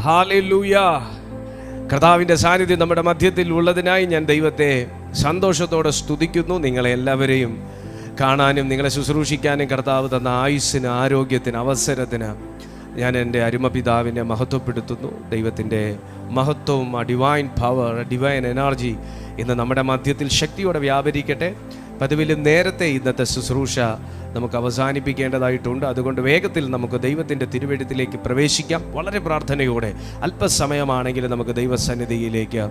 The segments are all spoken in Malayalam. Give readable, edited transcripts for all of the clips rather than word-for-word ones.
ഹല്ലേലൂയ. കർത്താവിൻ്റെ സാന്നിധ്യം നമ്മുടെ മധ്യത്തിൽ ഉള്ളതിനായി ഞാൻ ദൈവത്തെ സന്തോഷത്തോടെ സ്തുതിക്കുന്നു. നിങ്ങളെ എല്ലാവരെയും കാണാനും നിങ്ങളെ ശുശ്രൂഷിക്കാനും കർത്താവ് തന്ന ആയുസ്സിന്, ആരോഗ്യത്തിന്, അവസരത്തിന് ഞാൻ എൻ്റെ അരുമപിതാവിനെ മഹത്വപ്പെടുത്തുന്നു. ദൈവത്തിൻ്റെ മഹത്വവും ആ ഡിവൈൻ പവർ, ഡിവൈൻ എനർജി ഇന്ന് നമ്മുടെ മധ്യത്തിൽ ശക്തിയോടെ വ്യാപരിക്കട്ടെ. പതിവിലും നേരത്തെ ഇന്നത്തെ ശുശ്രൂഷ നമുക്ക് അവസാനിപ്പിക്കേണ്ടതായിട്ടുണ്ട്. അതുകൊണ്ട് വേഗത്തിൽ നമുക്ക് ദൈവത്തിൻ്റെ തിരുവെഴുത്തിലേക്ക് പ്രവേശിക്കാം. വളരെ പ്രാർത്ഥനയോടെ അല്പസമയമാണെങ്കിലും നമുക്ക് ദൈവസന്നിധിയിലേക്ക്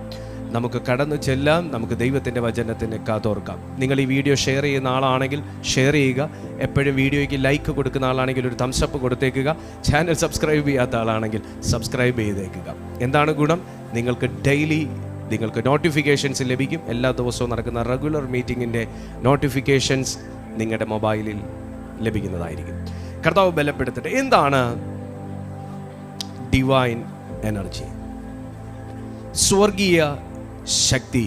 നമുക്ക് കടന്നു ചെല്ലാം. നമുക്ക് ദൈവത്തിൻ്റെ വചനത്തിന് കാതോർക്കാം. നിങ്ങൾ ഈ വീഡിയോ ഷെയർ ചെയ്യുന്ന ആളാണെങ്കിൽ ഷെയർ ചെയ്യുക. എപ്പോഴും വീഡിയോയ്ക്ക് ലൈക്ക് കൊടുക്കുന്ന ആളാണെങ്കിൽ ഒരു തംസപ്പ് കൊടുത്തേക്കുക. ചാനൽ സബ്സ്ക്രൈബ് ചെയ്യാത്ത ആളാണെങ്കിൽ സബ്സ്ക്രൈബ് ചെയ്തേക്കുക. എന്താണ് ഗുണം? നിങ്ങൾക്ക് നോട്ടിഫിക്കേഷൻസ് ലഭിക്കും. എല്ലാ ദിവസവും നടക്കുന്ന റെഗുലർ മീറ്റിങ്ങിൻ്റെ നോട്ടിഫിക്കേഷൻസ് നിങ്ങളുടെ മൊബൈലിൽ ലഭിക്കുന്നതായിരിക്കും. കർത്താവ് ബലപ്പെടുത്തട്ടെ. എന്താണ് ഡിവൈൻ എനർജി? സ്വർഗീയ ശക്തി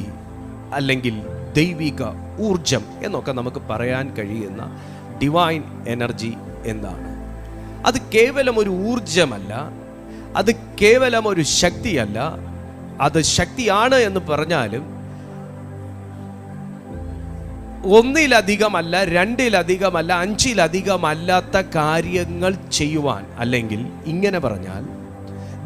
അല്ലെങ്കിൽ ദൈവിക ഊർജം എന്നൊക്കെ നമുക്ക് പറയാൻ കഴിയുന്ന ഡിവൈൻ എനർജി എന്താണ്? അത് കേവലം ഒരു ഊർജമല്ല, അത് കേവലം ഒരു ശക്തിയല്ല. അത് ശക്തിയാണ് എന്ന് പറഞ്ഞാലും ഒന്നിലധികമല്ല, രണ്ടിലധികമല്ല, അഞ്ചിലധികമല്ലാത്ത കാര്യങ്ങൾ ചെയ്യുവാൻ, അല്ലെങ്കിൽ ഇങ്ങനെ പറഞ്ഞാൽ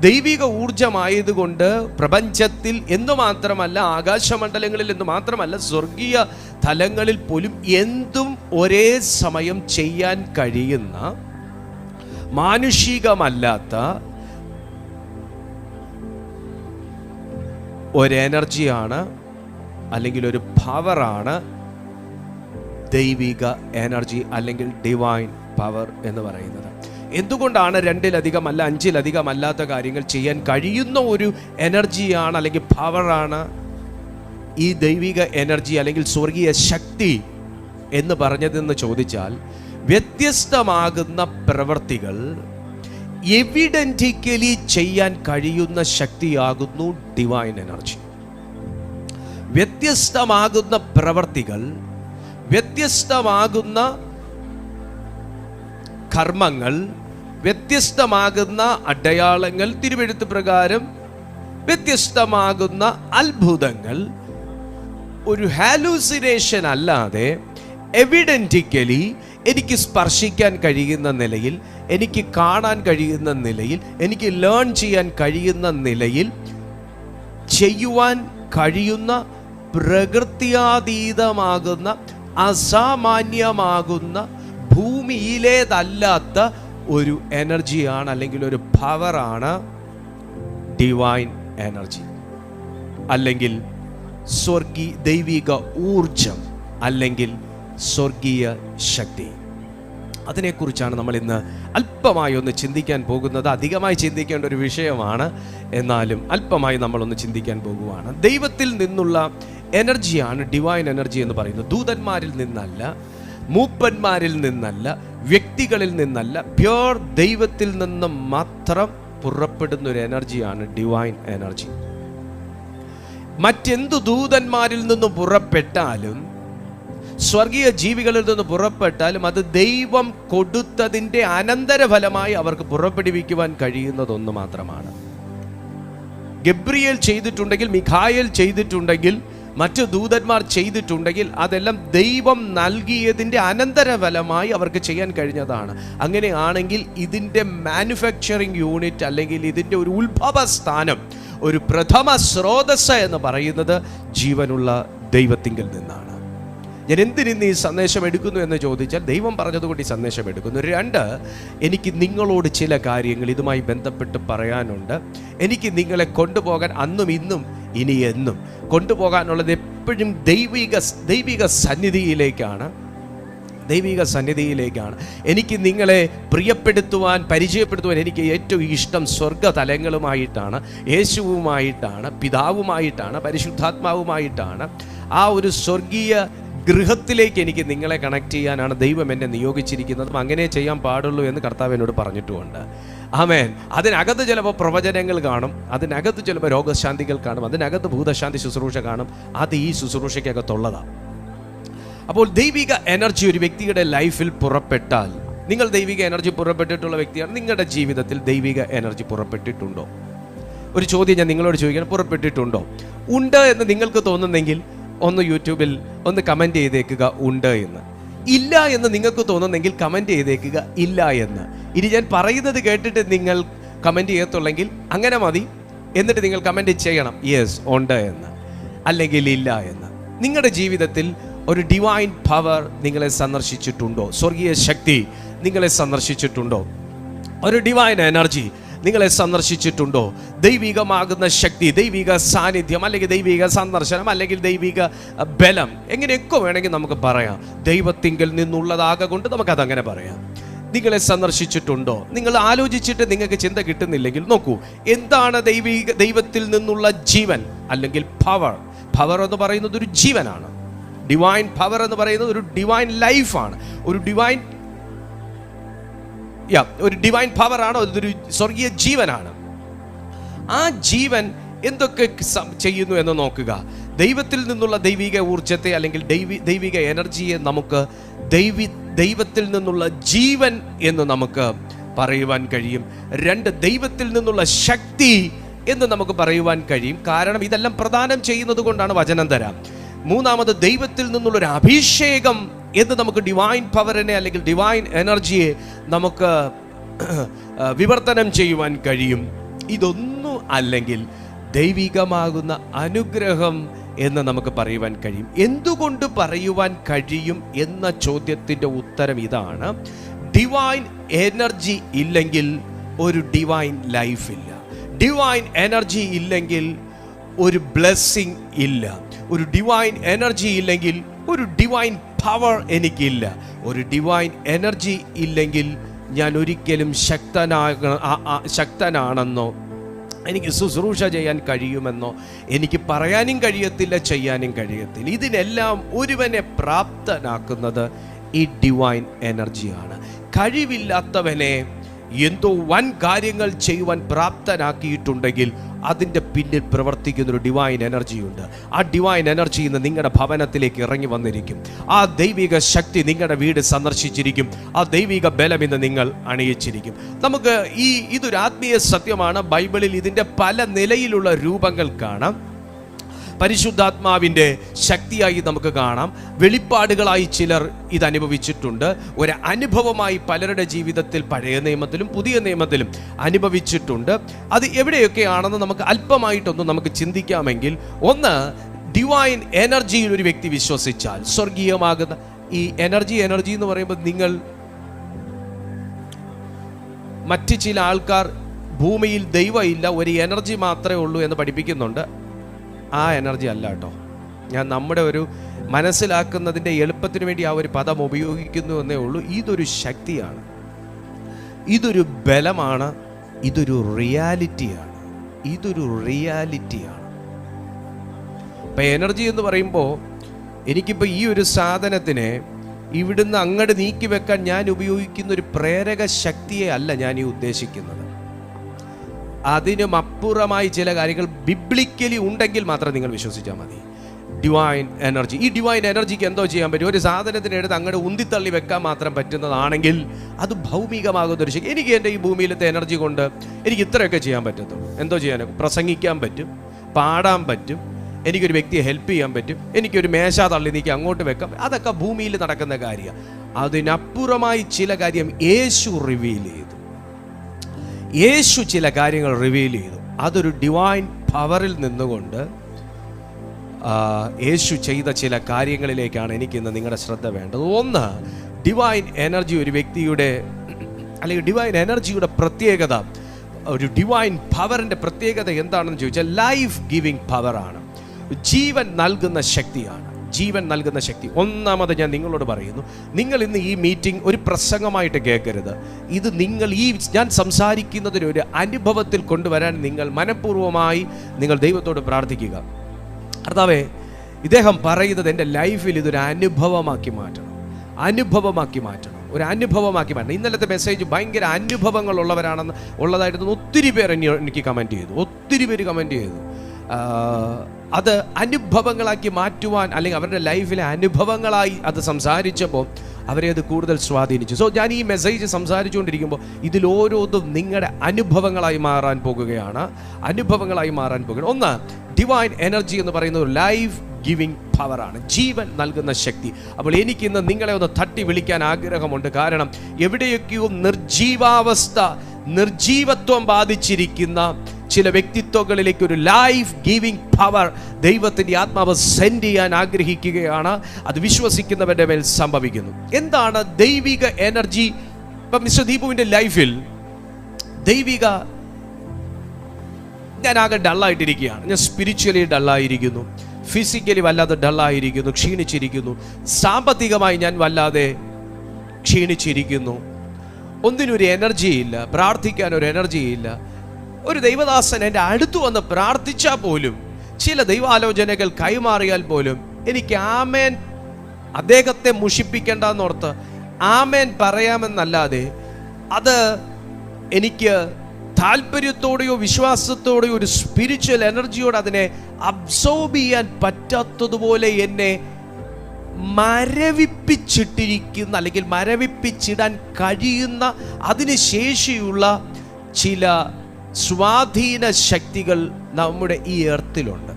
ദൈവിക ഊർജമായതുകൊണ്ട് പ്രപഞ്ചത്തിൽ എന്ന് മാത്രമല്ല, ആകാശമണ്ഡലങ്ങളിൽ എന്ന് മാത്രമല്ല, സ്വർഗീയ തലങ്ങളിൽ പോലും എന്തും ഒരേ സമയം ചെയ്യാൻ കഴിയുന്ന മാനുഷികമല്ലാത്ത ഒരു എനർജിയാണ്, അല്ലെങ്കിൽ ഒരു പവറാണ് ദൈവിക എനർജി അല്ലെങ്കിൽ ഡിവൈൻ പവർ എന്ന് പറയുന്നത്. എന്തുകൊണ്ടാണ് രണ്ടിലധികമല്ല, അഞ്ചിലധികമല്ലാത്ത കാര്യങ്ങൾ ചെയ്യാൻ കഴിയുന്ന ഒരു എനർജിയാണ് അല്ലെങ്കിൽ പവറാണ് ഈ ദൈവിക എനർജി അല്ലെങ്കിൽ സ്വർഗീയ ശക്തി എന്ന് പറഞ്ഞതെന്ന് ചോദിച്ചാൽ, വ്യത്യസ്തമാകുന്ന പ്രവൃത്തികൾ എവിഡന്റിക്കലി ചെയ്യാൻ കഴിയുന്ന ശക്തിയാകുന്നു ഡിവൈൻ എനർജി. വ്യത്യസ്തമാകുന്ന പ്രവൃത്തികൾ, വ്യത്യസ്തമാകുന്ന കർമ്മങ്ങൾ, വ്യത്യസ്തമാകുന്ന അടയാളങ്ങൾ, തിരുവെഴുത്ത് പ്രകാരം വ്യത്യസ്തമാകുന്ന അത്ഭുതങ്ങൾ ഒരു ഹാലൂസിനേഷൻ അല്ലാതെ എവിഡന്റിക്കലി എനിക്ക് സ്പർശിക്കാൻ കഴിയുന്ന നിലയിൽ, എനിക്ക് കാണാൻ കഴിയുന്ന നിലയിൽ, എനിക്ക് ലേൺ ചെയ്യാൻ കഴിയുന്ന നിലയിൽ ചെയ്യുവാൻ കഴിയുന്ന പ്രകൃത്യാതീതമാകുന്ന, അസാമാന്യമാകുന്ന, ഭൂമിയിലേതല്ലാത്ത ഒരു എനർജിയാണ് അല്ലെങ്കിൽ ഒരു പവറാണ് ഡിവൈൻ എനർജി അല്ലെങ്കിൽ ദൈവിക ഊർജം അല്ലെങ്കിൽ സ്വർഗീയ ശക്തി. അതിനെക്കുറിച്ചാണ് നമ്മൾ ഇന്ന് അല്പമായി ഒന്ന് ചിന്തിക്കാൻ പോകുന്നത്. അധികമായി ചിന്തിക്കേണ്ട ഒരു വിഷയമാണ്, എന്നാലും അല്പമായി നമ്മളൊന്ന് ചിന്തിക്കാൻ പോകുവാണ്. ദൈവത്തിൽ നിന്നുള്ള എനർജിയാണ് ഡിവൈൻ എനർജി എന്ന് പറയുന്നത്. ദൂതന്മാരിൽ നിന്നല്ല, മൂപ്പന്മാരിൽ നിന്നല്ല, വ്യക്തികളിൽ നിന്നല്ല, പ്യോർ ദൈവത്തിൽ നിന്ന് മാത്രം പുറപ്പെടുന്ന ഒരു എനർജിയാണ് ഡിവൈൻ എനർജി. മറ്റെന്തു ദൂതന്മാരിൽ നിന്ന് പുറപ്പെട്ടാലും, സ്വർഗീയ ജീവികളിൽ നിന്ന് പുറപ്പെട്ടാലും, അത് ദൈവം കൊടുത്തതിൻ്റെ അനന്തരഫലമായി അവർക്ക് പുറപ്പെടുവിക്കുവാൻ കഴിയുന്നതൊന്നു മാത്രമാണ്. ഗബ്രിയേൽ ചെയ്തിട്ടുണ്ടെങ്കിൽ, മിഖായേൽ ചെയ്തിട്ടുണ്ടെങ്കിൽ, മറ്റു ദൂതന്മാർ ചെയ്തിട്ടുണ്ടെങ്കിൽ, അതെല്ലാം ദൈവം നൽകിയതിൻ്റെ അനന്തരഫലമായി അവർക്ക് ചെയ്യാൻ കഴിഞ്ഞതാണ്. അങ്ങനെയാണെങ്കിൽ ഇതിൻ്റെ മാനുഫാക്ചറിങ് യൂണിറ്റ് അല്ലെങ്കിൽ ഇതിൻ്റെ ഒരു ഉത്ഭവ സ്ഥാനം, ഒരു പ്രഥമ സ്രോതസ് എന്ന് പറയുന്നത് ജീവനുള്ള ദൈവത്തിങ്കിൽ നിന്നാണ്. ഞാൻ എന്തിനിന്ന് ഈ സന്ദേശം എടുക്കുന്നു എന്ന് ചോദിച്ചാൽ, ദൈവം പറഞ്ഞതുകൊണ്ട് ഈ സന്ദേശം എടുക്കുന്നു. 2, എനിക്ക് നിങ്ങളോട് ചില കാര്യങ്ങൾ ഇതുമായി ബന്ധപ്പെട്ട് പറയാനുണ്ട്. എനിക്ക് നിങ്ങളെ കൊണ്ടുപോകാൻ അന്നും ഇന്നും ഇനി എന്നും കൊണ്ടുപോകാനുള്ളത് എപ്പോഴും ദൈവിക സന്നിധിയിലേക്കാണ്. എനിക്ക് നിങ്ങളെ പ്രിയപ്പെടുത്തുവാൻ, പരിചയപ്പെടുത്തുവാൻ എനിക്ക് ഏറ്റവും ഇഷ്ടം സ്വർഗതലങ്ങളുമായിട്ടാണ്, യേശുവുമായിട്ടാണ്, പിതാവുമായിട്ടാണ്, പരിശുദ്ധാത്മാവുമായിട്ടാണ്. ആ ഒരു സ്വർഗീയ ഗൃഹത്തിലേക്ക് എനിക്ക് നിങ്ങളെ കണക്ട് ചെയ്യാനാണ് ദൈവം എന്നെ നിയോഗിച്ചിരിക്കുന്നതും അങ്ങനെ ചെയ്യാൻ പാടുള്ളൂ എന്ന് കർത്താവ് എന്നോട് പറഞ്ഞിട്ടുമുണ്ട്. ആമേൻ. അതിനകത്ത് ചിലപ്പോൾ പ്രവചനങ്ങൾ കാണും, അതിനകത്ത് ചിലപ്പോൾ രോഗശാന്തികൾ കാണും, അതിനകത്ത് ഭൂതശാന്തി ശുശ്രൂഷ കാണും. അത് ഈ ശുശ്രൂഷയ്ക്കകത്തുള്ളതാണ്. അപ്പോൾ ദൈവിക എനർജി ഒരു വ്യക്തിയുടെ ലൈഫിൽ പുറപ്പെട്ടാൽ, നിങ്ങൾ ദൈവിക എനർജി പുറപ്പെട്ടിട്ടുള്ള വ്യക്തിയാണ്, നിങ്ങളുടെ ജീവിതത്തിൽ ദൈവിക എനർജി പുറപ്പെട്ടിട്ടുണ്ടോ? ഒരു ചോദ്യം ഞാൻ നിങ്ങളോട് ചോദിക്കണം, പുറപ്പെട്ടിട്ടുണ്ടോ? ഉണ്ട് എന്ന് നിങ്ങൾക്ക് തോന്നുന്നെങ്കിൽ ഒന്ന് യൂട്യൂബിൽ ഒന്ന് കമൻറ്റ് ചെയ്തേക്കുക ഉണ്ട് എന്ന്. ഇല്ല എന്ന് നിങ്ങൾക്ക് തോന്നുന്നെങ്കിൽ കമൻറ്റ് ചെയ്തേക്കുക ഇല്ല എന്ന്. ഇനി ഞാൻ പറയുന്നത് കേട്ടിട്ട് നിങ്ങൾ കമൻറ്റ് ചെയ്യത്തുള്ളെങ്കിൽ അങ്ങനെ മതി. എന്നിട്ട് നിങ്ങൾ കമൻറ്റ് ചെയ്യണം യെസ് ഉണ്ട് എന്ന്, അല്ലെങ്കിൽ ഇല്ല എന്ന്. നിങ്ങളുടെ ജീവിതത്തിൽ ഒരു ഡിവൈൻ പവർ നിങ്ങളെ സന്ദർശിച്ചിട്ടുണ്ടോ? സ്വർഗീയ ശക്തി നിങ്ങളെ സന്ദർശിച്ചിട്ടുണ്ടോ? ഒരു ഡിവൈൻ എനർജി നിങ്ങളെ സന്ദർശിച്ചിട്ടുണ്ടോ? ദൈവികമാകുന്ന ശക്തി, ദൈവിക സാന്നിധ്യം, അല്ലെങ്കിൽ ദൈവിക സന്ദർശനം, അല്ലെങ്കിൽ ദൈവിക ബലം, എങ്ങനെയൊക്കെ വേണമെങ്കിൽ നമുക്ക് പറയാം. ദൈവത്തിങ്കിൽ നിന്നുള്ളതാകൊണ്ട് നമുക്കതങ്ങനെ പറയാം. നിങ്ങളെ സന്ദർശിച്ചിട്ടുണ്ടോ? നിങ്ങൾ ആലോചിച്ചിട്ട് നിങ്ങൾക്ക് ചിന്ത കിട്ടുന്നില്ലെങ്കിൽ നോക്കൂ, എന്താണ് ദൈവത്തിൽ നിന്നുള്ള ജീവൻ അല്ലെങ്കിൽ പവർ? പവർ എന്ന് പറയുന്നത് ഒരു ജീവനാണ്. ഡിവൈൻ പവർ എന്ന് പറയുന്നത് ഒരു ഡിവൈൻ ലൈഫാണ്, ഒരു ഡിവൈൻ പവറാണ്, അതൊരു സ്വർഗീയ ജീവനാണ്. ആ ജീവൻ എന്തൊക്കെ ചെയ്യുന്നു എന്ന് നോക്കുക. ദൈവത്തിൽ നിന്നുള്ള ദൈവിക ഊർജത്തെ അല്ലെങ്കിൽ ദൈവിക എനർജിയെ നമുക്ക് ദൈവത്തിൽ നിന്നുള്ള ജീവൻ എന്ന് നമുക്ക് പറയുവാൻ കഴിയും. 2, ദൈവത്തിൽ നിന്നുള്ള ശക്തി എന്ന് നമുക്ക് പറയുവാൻ കഴിയും. കാരണം ഇതെല്ലാം പ്രദാനം ചെയ്യുന്നത് കൊണ്ടാണ് വചനം തരാം. 3, ദൈവത്തിൽ നിന്നുള്ളൊരു അഭിഷേകം എന്ന് നമുക്ക് ഡിവൈൻ പവറിനെ അല്ലെങ്കിൽ ഡിവൈൻ എനർജിയെ നമുക്ക് വിവർത്തനം ചെയ്യുവാൻ കഴിയും. ഇതൊന്നും അല്ലെങ്കിൽ ദൈവികമാകുന്ന അനുഗ്രഹം എന്ന് നമുക്ക് പറയുവാൻ കഴിയും. എന്തുകൊണ്ട് പറയുവാൻ കഴിയും എന്ന ചോദ്യത്തിൻ്റെ ഉത്തരം ഇതാണ്: ഡിവൈൻ എനർജി ഇല്ലെങ്കിൽ ഒരു ഡിവൈൻ ലൈഫ് ഇല്ല. ഡിവൈൻ എനർജി ഇല്ലെങ്കിൽ ഒരു ബ്ലെസ്സിങ് ഇല്ല. ഒരു ഡിവൈൻ എനർജി ഇല്ലെങ്കിൽ ഒരു ഡിവൈൻ പവർ എനിക്കില്ല. ഒരു ഡിവൈൻ എനർജി ഇല്ലെങ്കിൽ ഞാൻ ഒരിക്കലും ശക്തനാണെന്നോ എനിക്ക് ശുശ്രൂഷ ചെയ്യാൻ കഴിയുമെന്നോ എനിക്ക് പറയാനും കഴിയത്തില്ല, ചെയ്യാനും കഴിയത്തില്ല. ഇതിനെല്ലാം ഒരുവനെ പ്രാപ്തനാക്കുന്നത് ഈ ഡിവൈൻ എനർജിയാണ്. കഴിവില്ലാത്തവനെ എന്തോ വൻ കാര്യങ്ങൾ ചെയ്യുവാൻ പ്രാപ്തനാക്കിയിട്ടുണ്ടെങ്കിൽ അതിൻ്റെ പിന്നിൽ പ്രവർത്തിക്കുന്നൊരു ഡിവൈൻ എനർജിയുണ്ട്. ആ ഡിവൈൻ എനർജി ഇന്ന് നിങ്ങളുടെ ഭവനത്തിലേക്ക് ഇറങ്ങി വന്നിരിക്കും. ആ ദൈവിക ശക്തി നിങ്ങളുടെ വീട് സന്ദർശിച്ചിരിക്കും. ആ ദൈവിക ബലം ഇന്ന് നിങ്ങൾ അണിയിച്ചിരിക്കും. നമുക്ക് ഇതൊരു ആത്മീയ സത്യമാണ്. ബൈബിളിൽ ഇതിൻ്റെ പല നിലയിലുള്ള രൂപങ്ങൾ കാണാം. പരിശുദ്ധാത്മാവിൻ്റെ ശക്തിയായി നമുക്ക് കാണാം. വെളിപ്പാടുകളായി ചിലർ ഇത് അനുഭവിച്ചിട്ടുണ്ട്. ഒരു അനുഭവമായി പലരുടെ ജീവിതത്തിൽ പഴയ നിയമത്തിലും പുതിയ നിയമത്തിലും അനുഭവിച്ചിട്ടുണ്ട്. അത് എവിടെയൊക്കെയാണെന്ന് നമുക്ക് അല്പമായിട്ടൊന്ന് നമുക്ക് ചിന്തിക്കാമെങ്കിൽ, ഒന്ന്, ഡിവൈൻ എനർജിയിൽ ഒരു വ്യക്തി വിശ്വസിച്ചാൽ, സ്വർഗീയമാകുന്ന ഈ എനർജി എന്ന് പറയുമ്പോൾ നിങ്ങൾ മറ്റ് ചില ആൾക്കാർ ഭൂമിയിൽ ദൈവമില്ല, ഒരു എനർജി മാത്രമേ ഉള്ളൂ എന്ന് പഠിപ്പിക്കുന്നുണ്ട്. ആ എനർജി അല്ല കേട്ടോ. ഞാൻ നമ്മുടെ ഒരു മനസ്സിലാക്കുന്നതിൻ്റെ എളുപ്പത്തിന് വേണ്ടി ആ ഒരു പദം ഉപയോഗിക്കുന്നു എന്നേ ഉള്ളൂ. ഇതൊരു ശക്തിയാണ്, ഇതൊരു ബലമാണ്, ഇതൊരു റിയാലിറ്റിയാണ്. ഇപ്പം എനർജി എന്ന് പറയുമ്പോൾ എനിക്കിപ്പോൾ ഈ ഒരു സാധനത്തിനെ ഇവിടുന്ന് അങ്ങോട്ട് നീക്കി വെക്കാൻ ഞാൻ ഉപയോഗിക്കുന്ന ഒരു പ്രേരക ശക്തിയെ അല്ല ഞാൻ ഈ ഉദ്ദേശിക്കുന്നത്. അതിനും അപ്പുറമായി ചില കാര്യങ്ങൾ ബിബ്ലിക്കലി ഉണ്ടെങ്കിൽ മാത്രം നിങ്ങൾ വിശ്വസിച്ചാൽ മതി. ഡിവൈൻ എനർജി, ഈ ഡിവൈൻ എനർജിക്ക് എന്തോ ചെയ്യാൻ പറ്റും? ഒരു സാധനത്തിനെടുത്ത് അങ്ങോട്ട് ഉന്തിത്തള്ളി വെക്കാൻ മാത്രം പറ്റുന്നതാണെങ്കിൽ അത് ഭൗമികമാകുന്ന ഒരു ശക്തി. എനിക്ക് എൻ്റെ ഈ ഭൂമിയിലത്തെ എനർജി കൊണ്ട് എനിക്ക് ഇത്രയൊക്കെ ചെയ്യാൻ പറ്റത്തുള്ളൂ. എന്തോ ചെയ്യാനൊക്കെ, പ്രസംഗിക്കാൻ പറ്റും, പാടാൻ പറ്റും, എനിക്കൊരു വ്യക്തിയെ ഹെൽപ്പ് ചെയ്യാൻ പറ്റും, എനിക്കൊരു മേശ തള്ളി നീക്കി അങ്ങോട്ട് വെക്കാം. അതൊക്കെ ഭൂമിയിൽ നടക്കുന്ന കാര്യമാണ്. അതിനപ്പുറമായി ചില കാര്യം യേശു റിവീൽ ചെയ്തു. യേശു ചില കാര്യങ്ങൾ റിവീൽ ചെയ്തു. അതൊരു ഡിവൈൻ പവറിൽ നിന്നുകൊണ്ട് യേശു ചെയ്ത ചില കാര്യങ്ങളിലേക്കാണ് എനിക്കിന്ന് നിങ്ങളുടെ ശ്രദ്ധ വേണ്ടത്. ഒന്ന്, ഡിവൈൻ എനർജി ഒരു വ്യക്തിയുടെ അല്ലെങ്കിൽ ഡിവൈൻ എനർജിയുടെ പ്രത്യേകത, ഒരു ഡിവൈൻ പവറിൻ്റെ പ്രത്യേകത എന്താണെന്ന് ചോദിച്ചാൽ ലൈഫ് ഗിവിങ് പവറാണ്. ജീവൻ നൽകുന്ന ശക്തിയാണ്. ജീവൻ നൽകുന്ന ശക്തി. ഒന്നാമത് ഞാൻ നിങ്ങളോട് പറയുന്നു, നിങ്ങൾ ഇന്ന് ഈ മീറ്റിംഗ് ഒരു പ്രസംഗമായിട്ട് കേൾക്കരുത്. ഇത് നിങ്ങൾ ഞാൻ സംസാരിക്കുന്നതിനൊരു അനുഭവത്തിൽ കൊണ്ടുവരാൻ നിങ്ങൾ മനഃപൂർവ്വമായി നിങ്ങൾ ദൈവത്തോട് പ്രാർത്ഥിക്കുക. കർത്താവേ, ഇദ്ദേഹം പറയുന്നത് എൻ്റെ ലൈഫിൽ ഇതൊരു അനുഭവമാക്കി മാറ്റണം, ഒരു അനുഭവമാക്കി മാറ്റണം. ഇന്നലത്തെ മെസ്സേജ് ഭയങ്കര അനുഭവങ്ങളുള്ളവരാണെന്ന് ഉള്ളതായിട്ട് ഒത്തിരി പേർ എനിക്ക് കമൻറ്റ് ചെയ്തു. അത് അനുഭവങ്ങളാക്കി മാറ്റുവാൻ, അല്ലെങ്കിൽ അവരുടെ ലൈഫിലെ അനുഭവങ്ങളായി അത് സംസാരിച്ചപ്പോൾ അവരെ അത് കൂടുതൽ സ്വാധീനിച്ചു. സോ ഞാൻ ഈ മെസ്സേജ് സംസാരിച്ചുകൊണ്ടിരിക്കുമ്പോൾ ഇതിലോരോന്നും നിങ്ങളുടെ അനുഭവങ്ങളായി മാറാൻ പോകുകയാണ്. ഒന്ന്, ഡിവൈൻ എനർജി എന്ന് പറയുന്നത് ഒരു ലൈഫ് ഗിവിങ് പവറാണ്, ജീവൻ നൽകുന്ന ശക്തി. അപ്പോൾ എനിക്കിന്ന് നിങ്ങളെ ഒന്ന് തട്ടി വിളിക്കാൻ ആഗ്രഹമുണ്ട്. കാരണം എവിടെയൊക്കെയോ നിർജീവത്വം ബാധിച്ചിരിക്കുന്ന ചില വ്യക്തിത്വങ്ങളിലേക്ക് ഒരു ലൈഫ് ഗിവിംഗ് പവർ ദൈവത്തിൻ്റെ ആത്മാവ് സെൻഡ് ചെയ്യാൻ ആഗ്രഹിക്കുകയാണ്. അത് വിശ്വസിക്കുന്നവരുടെ മേൽ സംഭവിക്കുന്നു. എന്താണ് ദൈവിക എനർജി? ഇപ്പം മിസ്റ്റർ ദീപുവിൻ്റെ ലൈഫിൽ ഞാൻ ആകെ ഡള്ളായിട്ടിരിക്കുകയാണ്. ഞാൻ സ്പിരിച്വലി ഡള്ളായിരിക്കുന്നു, ഫിസിക്കലി വല്ലാതെ ഡള്ളായിരിക്കുന്നു, ക്ഷീണിച്ചിരിക്കുന്നു, സാമ്പത്തികമായി ഞാൻ വല്ലാതെ ക്ഷീണിച്ചിരിക്കുന്നു, ഒന്നിനൊരു എനർജിയില്ല, പ്രാർത്ഥിക്കാൻ ഒരു എനർജിയില്ല. ഒരു ദൈവദാസൻ എൻ്റെ അടുത്ത് വന്ന് പ്രാർത്ഥിച്ചാൽ പോലും, ചില ദൈവാലോചനകൾ കൈമാറിയാൽ പോലും എനിക്ക് ആമേൻ, അദ്ദേഹത്തെ മുഷിപ്പിക്കേണ്ടെന്നോർത്ത് ആമേൻ പറയാമെന്നല്ലാതെ അത് എനിക്ക് താല്പര്യത്തോടെയോ വിശ്വാസത്തോടെയോ ഒരു സ്പിരിച്വൽ എനർജിയോട് അതിനെ അബ്സോർബ് ചെയ്യാൻ പറ്റാത്തതുപോലെ എന്നെ മരവിപ്പിച്ചിട്ടിരിക്കുന്ന, അല്ലെങ്കിൽ മരവിപ്പിച്ചിടാൻ കഴിയുന്ന, അതിന് ശേഷിയുള്ള ചില സ്വാധീന ശക്തികൾ നമ്മുടെ ഈ എർത്തിലുണ്ട്.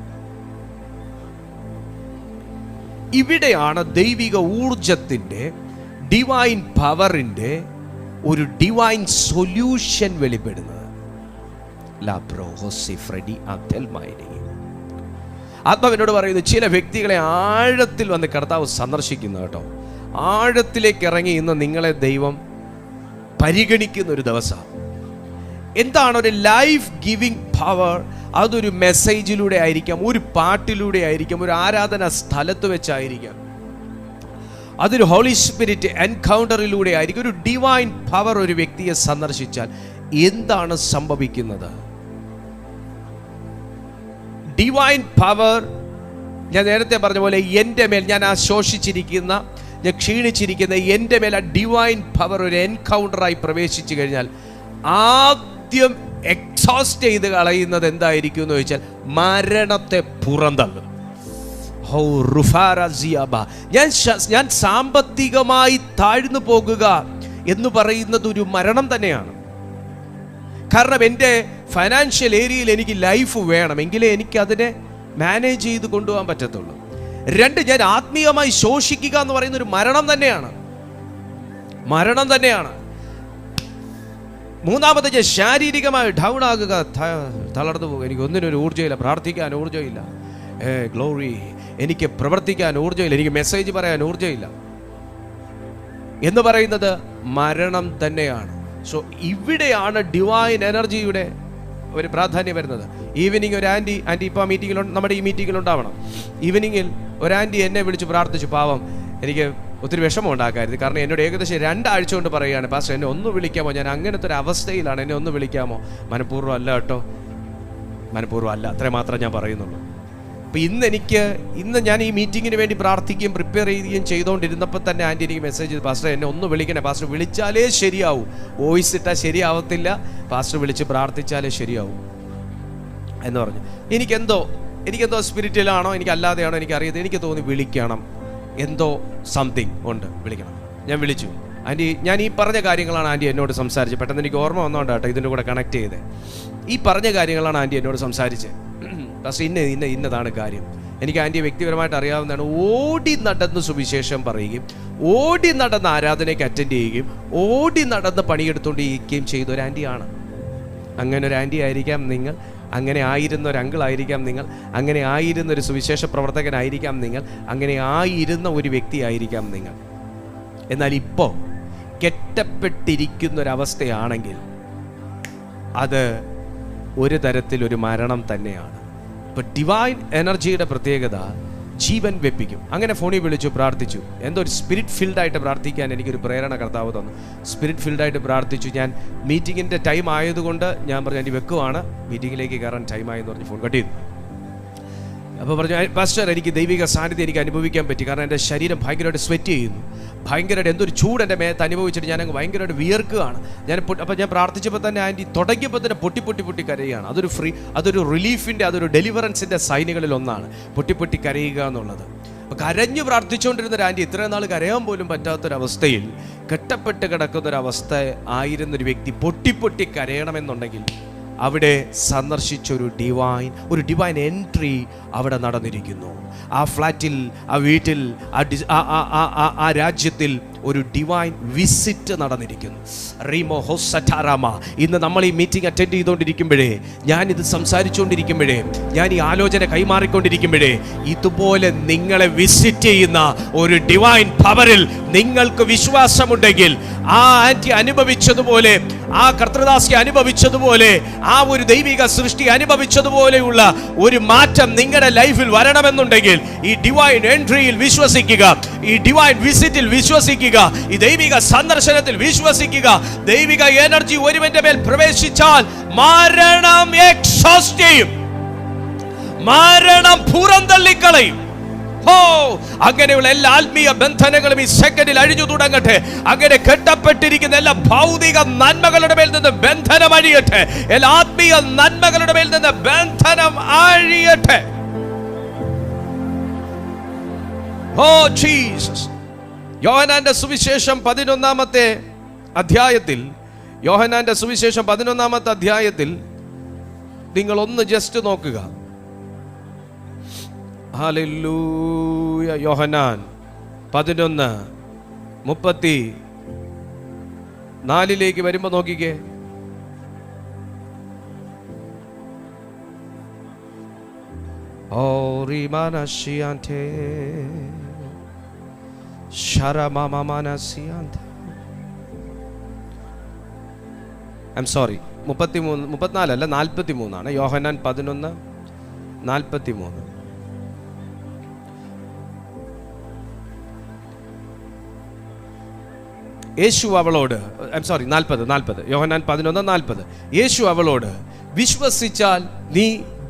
ഇവിടെയാണ് ദൈവിക ഊർജത്തിൻ്റെ, ഡിവൈൻ പവറിൻ്റെ ഒരു ഡിവൈൻ സൊല്യൂഷൻ വെളിപ്പെടുന്നത്. ആത്മാവിനോട് പറയുന്നത്, ചില വ്യക്തികളെ ആഴത്തിൽ വന്ന് കർത്താവ് സന്ദർശിക്കുന്നു കേട്ടോ. ആഴത്തിലേക്ക് ഇറങ്ങി ഇന്ന് നിങ്ങളെ ദൈവം പരിഗണിക്കുന്ന ഒരു ദിവസമാണ്. എന്താണ് ഒരു ലൈഫ് ഗിവിംഗ് പവർ? അതൊരു മെസ്സേജിലൂടെ ആയിരിക്കാം, ഒരു പാട്ടിലൂടെ ആയിരിക്കാം, ഒരു ആരാധന സ്ഥലത്ത് വെച്ചായിരിക്കാം, അതൊരു ഹോളി സ്പിരിറ്റ് എൻകൗണ്ടറിലൂടെ ആയിരിക്കും. ഒരു ഡിവൈൻ പവർ ഒരു വ്യക്തിയെ സന്ദർശിച്ചാൽ എന്താണ് സംഭവിക്കുന്നത്? ഡിവൈൻ പവർ, ഞാൻ നേരത്തെ പറഞ്ഞ പോലെ എൻ്റെ മേൽ, ഞാൻ ശോഷിച്ചിരിക്കുന്ന, ഞാൻ ക്ഷീണിച്ചിരിക്കുന്ന എൻ്റെ മേൽ ആ ഡിവൈൻ പവർ ഒരു എൻകൗണ്ടറായി പ്രവേശിച്ചു കഴിഞ്ഞാൽ ആദ്യം എക്സോസ്റ്റ് ചെയ്ത് കളയുന്നത് എന്തായിരിക്കും എന്ന് ചോദിച്ചാൽ മരണത്തെ പുറന്തള്ളും. ഞാൻ സാമ്പത്തികമായി താഴ്ന്നു പോകുക എന്ന് പറയുന്നത് ഒരു മരണം തന്നെയാണ്. കാരണം എൻ്റെ ഫൈനാൻഷ്യൽ ഏരിയയിൽ എനിക്ക് ലൈഫ് വേണം, എങ്കിലേ എനിക്ക് അതിനെ മാനേജ് ചെയ്ത് കൊണ്ടുപോകാൻ പറ്റത്തുള്ളൂ. രണ്ട്, ഞാൻ ആത്മീയമായി ശോഷിക്കുക എന്ന് പറയുന്ന ഒരു മരണം തന്നെയാണ്. മൂന്നാമത്തെ, ഞാൻ ശാരീരികമായി ഡൗൺ ആകുക, തളർന്നു പോകുക, എനിക്ക് ഒന്നിനൊരു ഊർജ്ജമില്ല, പ്രാർത്ഥിക്കാൻ ഊർജ്ജമില്ല, ഗ്ലോറി, എനിക്ക് പ്രവർത്തിക്കാൻ ഊർജ്ജമില്ല, എനിക്ക് മെസ്സേജ് പറയാൻ ഊർജ്ജമില്ല എന്ന് പറയുന്നത് മരണം തന്നെയാണ്. സോ ഇവിടെയാണ് ഡിവൈൻ എനർജിയുടെ ഒരു പ്രാധാന്യം വരുന്നത്. ഈവനിങ് ഒരു ആൻറ്റി ഇപ്പോൾ മീറ്റിങ്ങിൽ, നമ്മുടെ ഈ മീറ്റിങ്ങിൽ ഉണ്ടാവണം. ഈവനിങ്ങിൽ ഒരു ആൻറ്റി എന്നെ വിളിച്ച് പ്രാർത്ഥിച്ചു. പാവം, എനിക്ക് ഒത്തിരി വിഷമം ഉണ്ടാക്കരുത്. കാരണം എന്നോട് ഏകദേശം 2 ആഴ്ച കൊണ്ട് പറയുകയാണ്, പാസ്റ്റർ എന്നെ ഒന്ന് വിളിക്കാമോ, ഞാൻ അങ്ങനത്തെ ഒരു അവസ്ഥയിലാണ്, എന്നെ ഒന്ന് വിളിക്കാമോ? മനഃപൂർവ്വം അല്ല കേട്ടോ, മനഃപൂർവ്വം അല്ല, അത്രേ മാത്രമേ ഞാൻ പറയുന്നുള്ളൂ. അപ്പോൾ ഇന്ന് ഞാൻ ഈ മീറ്റിങ്ങിന് വേണ്ടി പ്രാർത്ഥിക്കുകയും പ്രിപ്പയർ ചെയ്യുകയും ചെയ്തുകൊണ്ടിരുന്നപ്പോൾ തന്നെ ആൻറ്റി എനിക്ക് മെസ്സേജ് ചെയ്തു, പാസ്റ്റർ എന്നെ ഒന്ന് വിളിക്കണേ, പാസ്റ്റർ വിളിച്ചാലേ ശരിയാവും, വോയിസ് ഇട്ടാൽ ശരിയാവത്തില്ല, പാസ്റ്റർ വിളിച്ച് പ്രാർത്ഥിച്ചാലേ ശരിയാവും എന്ന് പറഞ്ഞു. എനിക്കെന്തോ സ്പിരിറ്റിലാണോ എനിക്കല്ലാതെയാണോ എനിക്കറിയാതെ, എനിക്ക് തോന്നി വിളിക്കണം, എന്തോ സംതിങ് ഉണ്ട്, വിളിക്കണം. ഞാൻ വിളിച്ചു. ആൻറ്റി, ഞാൻ ഈ പറഞ്ഞ കാര്യങ്ങളാണ് ആൻറ്റി എന്നോട് സംസാരിച്ചത്. പെട്ടെന്ന് എനിക്ക് ഓർമ്മ വന്നോണ്ട് കേട്ടോ ഇതിൻ്റെ കൂടെ കണക്ട് ചെയ്തേ. ഈ പറഞ്ഞ കാര്യങ്ങളാണ് ആൻറ്റി എന്നോട് സംസാരിച്ചത്. പക്ഷേ ഇന്നതാണ് കാര്യം. എനിക്ക് ആൻറ്റിയെ വ്യക്തിപരമായിട്ട് അറിയാവുന്നതാണ്. ഓടി നടന്ന് സുവിശേഷം പറയുകയും, ഓടി നടന്ന് ആരാധനയ്ക്ക് അറ്റൻഡ് ചെയ്യുകയും, ഓടി നടന്ന് പണിയെടുത്തുകൊണ്ടിരിക്കുകയും ചെയ്ത ഒരു ആൻറ്റിയാണ്. അങ്ങനെ ഒരു ആൻറ്റി ആയിരിക്കാം നിങ്ങൾ, അങ്ങനെ ആയിരുന്ന ഒരു അങ്കിളായിരിക്കാം നിങ്ങൾ, അങ്ങനെ ആയിരുന്ന ഒരു സുവിശേഷ പ്രവർത്തകനായിരിക്കാം നിങ്ങൾ, അങ്ങനെ ആയിരുന്ന ഒരു വ്യക്തിയായിരിക്കാം നിങ്ങൾ. എന്നാൽ ഇപ്പോൾ കെട്ടപ്പെട്ടിരിക്കുന്നൊരവസ്ഥയാണെങ്കിൽ അത് ഒരു തരത്തിലൊരു മരണം തന്നെയാണ്. ഇപ്പോൾ ഡിവൈൻ എനർജിയുടെ പ്രത്യേകത ജീവൻ വെപ്പിക്കും. അങ്ങനെ ഫോണിൽ വിളിച്ചു പ്രാർത്ഥിച്ചു. എന്തോ ഒരു സ്പിരിറ്റ് ഫീൽഡായിട്ട് പ്രാർത്ഥിക്കാൻ എനിക്കൊരു പ്രേരണ കർത്താവ് തന്നു. സ്പിരിറ്റ് ഫീൽഡായിട്ട് പ്രാർത്ഥിച്ചു. ഞാൻ മീറ്റിങ്ങിൻ്റെ ടൈം ആയതുകൊണ്ട് ഞാൻ പറഞ്ഞു, ആൻറ്റി വെക്കുവാണ്, മീറ്റിങ്ങിലേക്ക് കയറാൻ ടൈമായെന്ന് പറഞ്ഞ് ഫോൺ കട്ട് ചെയ്തു. അപ്പോൾ പറഞ്ഞു, പാസ്റ്റർ എനിക്ക് ദൈവിക സാന്നിധ്യം എനിക്ക് അനുഭവിക്കാൻ പറ്റി. കാരണം എൻ്റെ ശരീരം ഭയങ്കരമായിട്ട് സ്വെറ്റ് ചെയ്യുന്നു, ഭയങ്കരമായിട്ട് എന്തൊരു ചൂട് എൻ്റെ മേത്ത് അനുഭവിച്ചിട്ട് ഞാനങ്ങ് ഭയങ്കരമായിട്ട് വിയർക്കുകയാണ്. അപ്പോൾ ഞാൻ പ്രാർത്ഥിച്ചപ്പോൾ തന്നെ ആൻറ്റി തുടങ്ങിയപ്പോൾ തന്നെ പൊട്ടി കരയുകയാണ്. അതൊരു റിലീഫിൻ്റെ, അതൊരു ഡെലിവറൻസിൻ്റെ സൈനുകളിൽ ഒന്നാണ് പൊട്ടി കരയുക എന്നുള്ളത്. കരഞ്ഞു പ്രാർത്ഥിച്ചുകൊണ്ടിരുന്ന ഒരു ആൻറ്റി ഇത്രയും നാൾ കരയാൻ പോലും പറ്റാത്തൊരവസ്ഥയിൽ കെട്ടപ്പെട്ട് കിടക്കുന്നൊരവസ്ഥ ആയിരുന്നൊരു വ്യക്തി പൊട്ടി കരയണമെന്നുണ്ടെങ്കിൽ അവിടെ സന്ദർശിച്ചൊരു ഡിവൈൻ എൻട്രി അവിടെ നടന്നിരിക്കുന്നു. ആ ഫ്ലാറ്റിൽ, ആ വീട്ടിൽ, ആ രാജ്യത്തിൽ ഒരു ഡിവൈൻ വിസിറ്റ് നടന്നിരിക്കുന്നു. റീമോ ഹോസറ്റാറാമ. ഇന്ന് നമ്മൾ ഈ മീറ്റിംഗ് അറ്റൻഡ് ചെയ്തുകൊണ്ടിരിക്കുമ്പോഴേ, ഞാനിത് സംസാരിച്ചുകൊണ്ടിരിക്കുമ്പോഴേ, ഞാൻ ഈ ആലോചന കൈമാറിക്കൊണ്ടിരിക്കുമ്പോഴേ, ഇതുപോലെ നിങ്ങളെ വിസിറ്റ് ചെയ്യുന്ന ഒരു ഡിവൈൻ പവറിൽ നിങ്ങൾക്ക് വിശ്വാസമുണ്ടെങ്കിൽ, ആ ആൻറ്റി അനുഭവിച്ചതുപോലെ, ആ കർത്തൃദാസി അനുഭവിച്ചതുപോലെ, ആ ഒരു ദൈവിക സൃഷ്ടി അനുഭവിച്ചതുപോലെയുള്ള ഒരു മാറ്റം നിങ്ങളുടെ ലൈഫിൽ വരണമെന്നുണ്ടെങ്കിൽ ഈ ഡിവൈൻ എൻട്രിയിൽ വിശ്വസിക്കുക, ഈ ഡിവൈൻ വിസിറ്റിൽ വിശ്വസിക്കുക, ഈ ദൈവിക സന്ദർശനത്തിൽ വിശ്വസിക്കുക. ദൈവിക എനർജി ഒരുവന്റെ മേൽ പ്രവേശിച്ചാൽ മരണം എക്സോസ്റ്റ് ചെയ്യും, മരണം പുറന്തള്ളിക്കളയും. അങ്ങനെയുള്ള എല്ലാ ആത്മീയ ബന്ധനങ്ങളും ഈ സെക്കൻഡിൽ അഴിഞ്ഞു തുടങ്ങട്ടെ. അങ്ങനെ കെട്ടപ്പെട്ടിരിക്കുന്ന എല്ലാ ഭൗതിക നന്മകളുടെ മേൽ നിന്ന് ബന്ധനം അഴിയട്ടെ. എല്ലാ ആത്മീയ നന്മകളുടെ മേൽ നിന്ന് ബന്ധനം അഴിയട്ടെ. ജീസസ്. യോഹന്നാന്റെ സുവിശേഷം 11-ാമത്തെ അധ്യായത്തിൽ, യോഹന്നാന്റെ സുവിശേഷം 11-ാമത്തെ അധ്യായത്തിൽ നിങ്ങൾ ഒന്ന് ജസ്റ്റ് നോക്കുക. ഹല്ലേലൂയ. യോഹന്നാൻ 11:34 വരുമ്പോ നോക്കിക്കേ. I'm sorry, 34 അല്ല 43 യോഹന്നാൻ 11:43. യേശു അവളോട്, സോറി 40, യോഹന്നാൻ 11:40. യേശു അവളോട്, വിശ്വസിച്ചാൽ നീ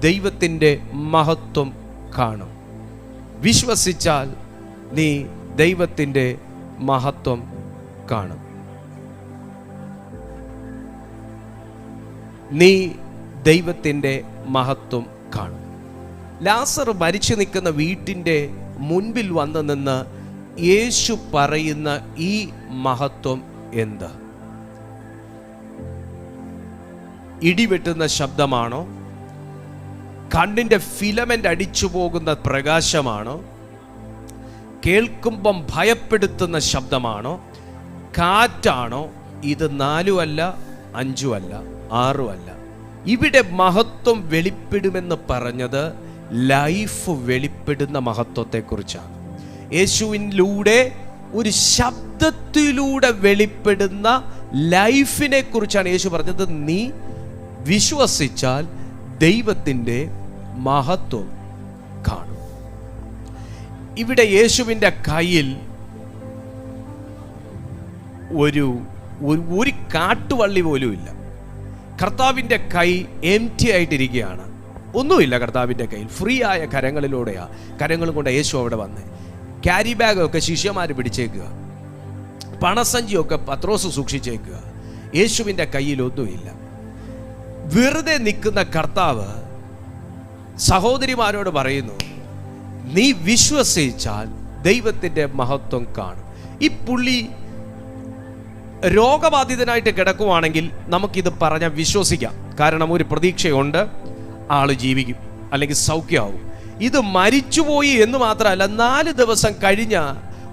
ദൈവത്തിൻ്റെ മഹത്വം കാണും. വിശ്വസിച്ചാൽ നീ ദൈവത്തിൻ്റെ മഹത്വം കാണും. നീ ദൈവത്തിൻ്റെ മഹത്വം കാണും. ലാസർ മരിച്ചു നിൽക്കുന്ന വീട്ടിൻ്റെ മുൻപിൽ വന്ന് നിന്ന് യേശു പറയുന്ന ഈ മഹത്വം എന്ത്? ഇടിവെട്ടുന്ന ശബ്ദമാണോ? കണ്ണിൻ്റെ ഫിലമെന്റ് അടിച്ചു പോകുന്ന പ്രകാശമാണോ? കേൾക്കുമ്പം ഭയപ്പെടുത്തുന്ന ശബ്ദമാണോ? കാറ്റാണോ? ഇത് 4 അല്ല, 5 അല്ല, 6 അല്ല. ഇവിടെ മഹത്വം വെളിപ്പെടുമെന്ന് പറഞ്ഞത് ലൈഫ് വെളിപ്പെടുന്ന മഹത്വത്തെക്കുറിച്ചാണ്. യേശുവിലൂടെ, ഒരു ശബ്ദത്തിലൂടെ വെളിപ്പെടുന്ന ലൈഫിനെ കുറിച്ചാണ് യേശു പറഞ്ഞത്. നീ വിശ്വസിച്ചാൽ ദൈവത്തിൻ്റെ മഹത്വം കാണും. ഇവിടെ യേശുവിൻ്റെ കയ്യിൽ ഒരു കാട്ടുവള്ളി പോലും ഇല്ല. കർത്താവിൻ്റെ കൈ എംപ്റ്റി ആയിട്ടിരിക്കുകയാണ്. ഒന്നുമില്ല കർത്താവിൻ്റെ കയ്യിൽ. ഫ്രീ ആയ കരങ്ങളും കൊണ്ട് യേശു അവിടെ വന്നേ. ക്യാരി ബാഗൊക്കെ ശിഷ്യന്മാർ പിടിച്ചേക്കുക, പണസഞ്ചിയൊക്കെ പത്രോസ് സൂക്ഷിച്ചേക്കുക. യേശുവിൻ്റെ കയ്യിൽ ഒന്നുമില്ല. വെറുതെ നിൽക്കുന്ന കർത്താവ് സഹോദരിമാരോട് പറയുന്നു, നീ വിശ്വസിച്ചാൽ ദൈവത്തിൻ്റെ മഹത്വം കാണും. ഈ പുള്ളി രോഗബാധിതനായിട്ട് കിടക്കുവാണെങ്കിൽ നമുക്കിത് പറഞ്ഞാൽ വിശ്വസിക്കാം. കാരണം ഒരു പ്രതീക്ഷയുണ്ട്, ആള് ജീവിക്കും അല്ലെങ്കിൽ സൗഖ്യമാവും. ഇത് മരിച്ചുപോയി എന്ന് മാത്രമല്ല, 4 ദിവസം കഴിഞ്ഞ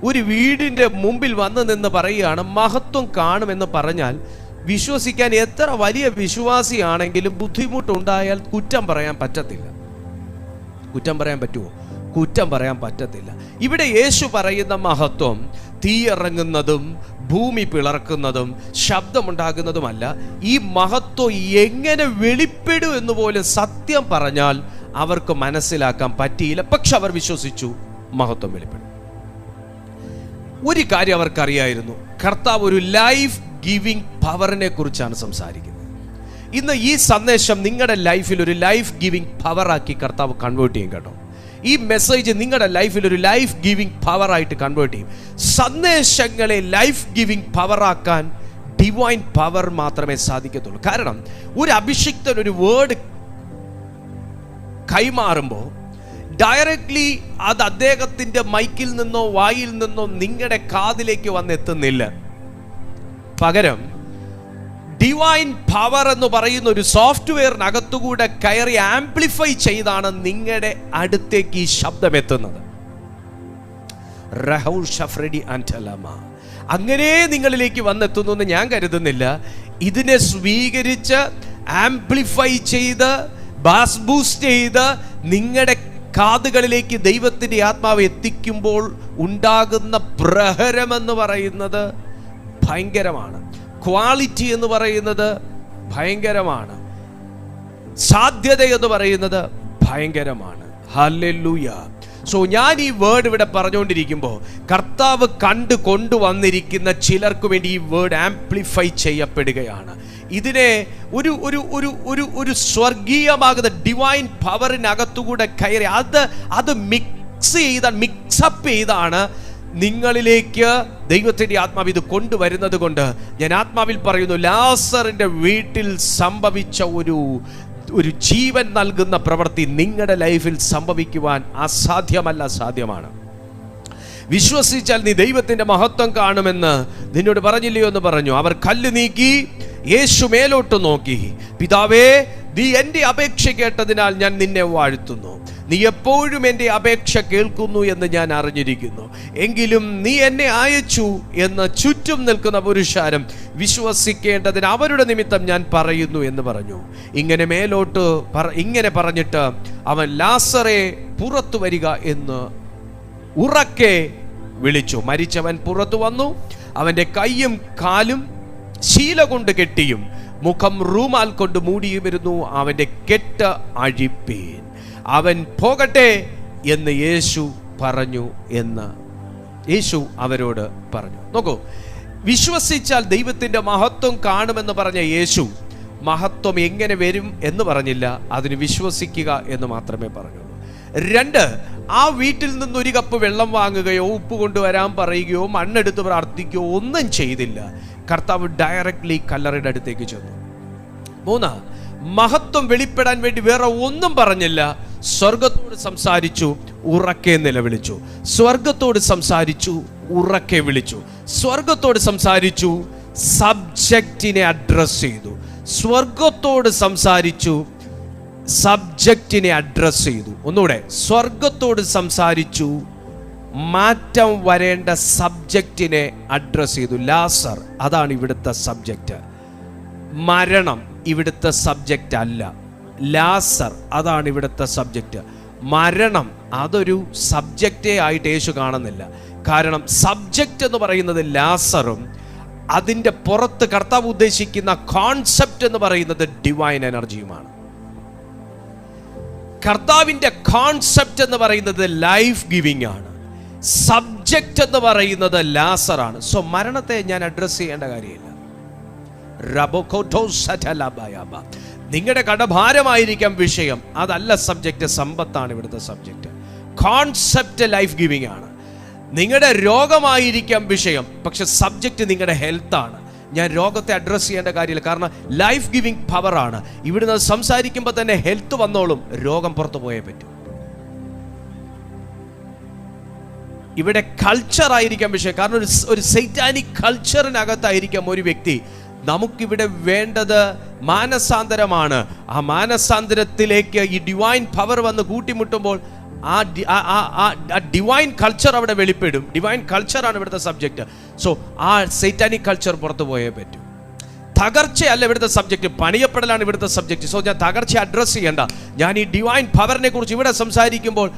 ഒരു വീടിൻ്റെ മുമ്പിൽ വന്ന് നിന്ന് പറയുകയാണ് മഹത്വം കാണുമെന്ന് പറഞ്ഞാൽ വിശ്വസിക്കാൻ എത്ര വലിയ വിശ്വാസിയാണെങ്കിലും ബുദ്ധിമുട്ടുണ്ടായാൽ കുറ്റം പറയാൻ പറ്റത്തില്ല. കുറ്റം പറയാൻ പറ്റുമോ? കുറ്റം പറയാൻ പറ്റത്തില്ല. ഇവിടെ യേശു പറയുന്ന മഹത്വം തീയിറങ്ങുന്നതും ഭൂമി പിളർക്കുന്നതും ശബ്ദമുണ്ടാകുന്നതുമല്ല. ഈ മഹത്വം എങ്ങനെ വെളിപ്പെടും എന്ന് പോലും സത്യം പറഞ്ഞാൽ അവർക്ക് മനസ്സിലാക്കാൻ പറ്റിയില്ല. പക്ഷെ അവർ വിശ്വസിച്ചു, മഹത്വം വെളിപ്പെടും. ഒരു കാര്യം അവർക്കറിയായിരുന്നു, കർത്താവ് ഒരു ലൈഫ് ഗിവിംഗ് പവറിനെ കുറിച്ചാണ് സംസാരിക്കുന്നത്. ഇന്ന് ഈ സന്ദേശം നിങ്ങളുടെ ലൈഫിൽ ഒരു ലൈഫ് ഗിവിംഗ് പവറാക്കി കർത്താവ് കൺവേർട്ട് ചെയ്യും കേട്ടോ. ഈ മെസ്സേജ് നിങ്ങളുടെ ലൈഫിൽ ഒരു ലൈഫ് ഗിവിംഗ് പവറായിട്ട് കൺവേർട്ട് ചെയ്യും. സന്ദേശങ്ങളെ ലൈഫ് ഗിവിംഗ് പവറാക്കാൻ ഡിവൈൻ പവർ മാത്രമേ സാധിക്കത്തുള്ളൂ. കാരണം ഒരു അഭിഷിക്തൻ ഒരു വേർഡ് കൈമാറുമ്പോൾ ഡയറക്ട്ലി അത് അദ്ദേഹത്തിൻ്റെ മൈക്കിൽ നിന്നോ വായിൽ നിന്നോ നിങ്ങളുടെ കാതിലേക്ക് വന്നെത്തുന്നില്ല. പകരം ഡിവൈൻ പവർ എന്ന് പറയുന്ന ഒരു സോഫ്റ്റ്വെയറിനകത്തുകൂടെ കയറി ആംപ്ലിഫൈ ചെയ്താണ് നിങ്ങളുടെ അടുത്തേക്ക് ഈ ശബ്ദം എത്തുന്നത്. അങ്ങനെ നിങ്ങളിലേക്ക് വന്നെത്തുന്നു എന്ന് ഞാൻ കരുതുന്നില്ല. ഇതിനെ സ്വീകരിച്ച് ആംപ്ലിഫൈ ചെയ്ത് ബാസ് ബൂസ്റ്റ് ചെയ്ത് നിങ്ങളുടെ കാതുകളിലേക്ക് ദൈവത്തിൻ്റെ ആത്മാവ് എത്തിക്കുമ്പോൾ ഉണ്ടാകുന്ന പ്രഹരമെന്ന് പറയുന്നത് ഭയങ്കരമാണ്. ക്വാളിറ്റി എന്ന് പറയുന്നത് ഭയങ്കരമാണ്. സാധ്യത എന്ന് പറയുന്നത് ഭയങ്കരമാണ്. ഹല്ലേലൂയ. സോ ഞാൻ ഈ വേർഡ് ഇവിടെ പറഞ്ഞുകൊണ്ടിരിക്കുമ്പോൾ കർത്താവ് കൊണ്ടുവന്നിരിക്കുന്ന ചിലർക്ക് വേണ്ടി ഈ വേർഡ് ആംപ്ലിഫൈ ചെയ്യപ്പെടുകയാണ്. ഇതിനെ ഒരു ഒരു ഒരു ഒരു ഒരു സ്വർഗീയമാകുന്ന ഡിവൈൻ പവറിനകത്തുകൂടെ കയറി അത് മിക്സപ്പ് ചെയ്താണ് നിങ്ങളിലേക്ക് ദൈവത്തിൻ്റെ ആത്മാവ് ഇത് കൊണ്ടുവരുന്നത് കൊണ്ട് ഞാൻ ആത്മാവിൽ പറയുന്നു, ലാസറിന്റെ വീട്ടിൽ സംഭവിച്ച ഒരു ജീവൻ നൽകുന്ന പ്രവൃത്തി നിങ്ങളുടെ ലൈഫിൽ സംഭവിക്കുവാൻ അസാധ്യമല്ല, സാധ്യമാണ്. വിശ്വസിച്ചാൽ നീ ദൈവത്തിന്റെ മഹത്വം കാണുമെന്ന് നിന്നോട് പറഞ്ഞില്ലയോ എന്ന് പറഞ്ഞു. അവർ കല്ല് നീക്കി. യേശു മേലോട്ട് നോക്കി. പിതാവേ, നീ എൻ്റെ അപേക്ഷ കേട്ടതിനാൽ ഞാൻ നിന്നെ വാഴ്ത്തുന്നു. നീ എപ്പോഴും എൻ്റെ അപേക്ഷ കേൾക്കുന്നു എന്ന് ഞാൻ അറിഞ്ഞിരിക്കുന്നു. എങ്കിലും നീ എന്നെ അയച്ചു എന്ന് ചുറ്റും നിൽക്കുന്ന പുരുഷാരം വിശ്വസിക്കേണ്ടതിന് അവരുടെ നിമിത്തം ഞാൻ പറയുന്നു എന്ന് പറഞ്ഞു. ഇങ്ങനെ മേലോട്ട് ഇങ്ങനെ പറഞ്ഞിട്ട് അവൻ ലാസറെ പുറത്തു വരിക എന്ന് ഉറക്കെ വിളിച്ചു. മരിച്ചവൻ പുറത്തു വന്നു. അവൻ്റെ കൈയും കാലും ശീല കൊണ്ട് കെട്ടിയും മുഖം റൂമാൽ കൊണ്ട് മൂടിയുമിരുന്നു. അവൻ്റെ കെട്ട് അഴിപ്പീൻ, അവൻ പോകട്ടെ എന്ന് യേശു പറഞ്ഞു എന്ന് യേശു അവരോട് പറഞ്ഞു. നോക്കൂ, വിശ്വസിച്ചാൽ ദൈവത്തിൻ്റെ മഹത്വം കാണുമെന്ന് പറഞ്ഞ യേശു മഹത്വം എങ്ങനെ വരും എന്ന് പറഞ്ഞില്ല, അതിന് വിശ്വസിക്കുക എന്ന് മാത്രമേ പറഞ്ഞുള്ളൂ. 2, ആ വീട്ടിൽ നിന്ന് ഒരു കപ്പ് വെള്ളം വാങ്ങുകയോ ഉപ്പ് കൊണ്ടുവരാൻ പറയുകയോ മണ്ണെടുത്ത് പ്രാർത്ഥിക്കുകയോ ഒന്നും ചെയ്തില്ല. കർത്താവ് ഡയറക്ട്ലി കല്ലറയുടെ അടുത്തേക്ക് ചെന്നു. 3, മഹത്വം വെളിപ്പെടാൻ വേണ്ടി വേറെ ഒന്നും പറഞ്ഞില്ല. സ്വർഗത്തോട് സംസാരിച്ചു, ഉറക്കെ നിലവിളിച്ചു. സ്വർഗത്തോട് സംസാരിച്ചു, ഉറക്കെ വിളിച്ചു. സ്വർഗത്തോട് സംസാരിച്ചു, സബ്ജക്റ്റിനെ അഡ്രസ് ചെയ്തു. സ്വർഗത്തോട് സംസാരിച്ചു, സബ്ജക്റ്റിനെ അഡ്രസ് ചെയ്തു. ഒന്നുകൂടെ, സ്വർഗത്തോട് സംസാരിച്ചു, മാറ്റം വരേണ്ട സബ്ജക്റ്റിനെ അഡ്രസ് ചെയ്തു. ലാസർ, അതാണ് ഇവിടുത്തെ സബ്ജക്റ്റ്. മരണം ഇവിടുത്തെ സബ്ജക്റ്റ് അല്ല. ലാസർ, അതാണ് ഇവിടുത്തെ സബ്ജക്റ്റ്. മരണം അതൊരു സബ്ജക്റ്റേ ആയിട്ട് യേശു കാണുന്നില്ല. കാരണം സബ്ജക്റ്റ് എന്ന് പറയുന്നത് ലാസറും അതിൻ്റെ പുറത്ത് കർത്താവ് ഉദ്ദേശിക്കുന്ന കോൺസെപ്റ്റ് എന്ന് പറയുന്നത് ഡിവൈൻ എനർജിയുമാണ്. കർത്താവിൻ്റെ കോൺസെപ്റ്റ് എന്ന് പറയുന്നത് ലൈഫ് ഗിവിംഗ് ആണ്. സബ്ജക്റ്റ് എന്ന് പറയുന്നത് ലാസറാണ്. സോ മരണത്തെ ഞാൻ അഡ്രസ് ചെയ്യേണ്ട കാര്യമില്ല. നിങ്ങളുടെ കടഭാരമായിരിക്കാം വിഷയം, അതല്ല സബ്ജക്റ്റ്. സമ്പത്താണ് ഇവിടുത്തെ സബ്ജക്റ്റ്. കോൺസെപ്റ്റ് ലൈഫ് ഗിവിംഗ് ആണ്. നിങ്ങളുടെ രോഗമായിരിക്കാം വിഷയം, പക്ഷെ സബ്ജക്റ്റ് നിങ്ങളുടെ ഹെൽത്താണ്. ഞാൻ രോഗത്തെ അഡ്രസ് ചെയ്യേണ്ട കാര്യമില്ല, കാരണം ലൈഫ് ഗിവിംഗ് പവറാണ്. ഇവിടുന്ന് സംസാരിക്കുമ്പോൾ തന്നെ ഹെൽത്ത് വന്നോളും, രോഗം പുറത്തു പോയേ പറ്റൂ. ഇവിടെ കൾച്ചർ ആയിരിക്കാം വിഷയം, കാരണം ഒരു സൈറ്റാനിക് കൾച്ചറിനകത്തായിരിക്കാം ഒരു വ്യക്തി. നമുക്കിവിടെ വേണ്ടത് മാനസാന്തരമാണ്. ആ മാനസാന്തരത്തിലേക്ക് ഈ ഡിവൈൻ പവർ വന്ന് കൂട്ടിമുട്ടുമ്പോൾ ആ ഡിവൈൻ കൾച്ചർ അവിടെ വെളിപ്പെടും. ഡിവൈൻ കൾച്ചറാണ് ഇവിടുത്തെ സബ്ജക്റ്റ്. സോ ആ സൈറ്റാനിക് കൾച്ചർ പുറത്തു പോയേ പറ്റൂ. തകർച്ചയല്ല ഇവിടുത്തെ സബ്ജക്റ്റ്, പണിയപ്പെടലാണ് ഇവിടുത്തെ സബ്ജക്റ്റ്. സോ ഞാൻ തകർച്ച അഡ്രസ് ചെയ്യേണ്ട. ഞാൻ ഈ ഡിവൈൻ പവറിനെ കുറിച്ച് ഇവിടെ സംസാരിക്കുമ്പോൾ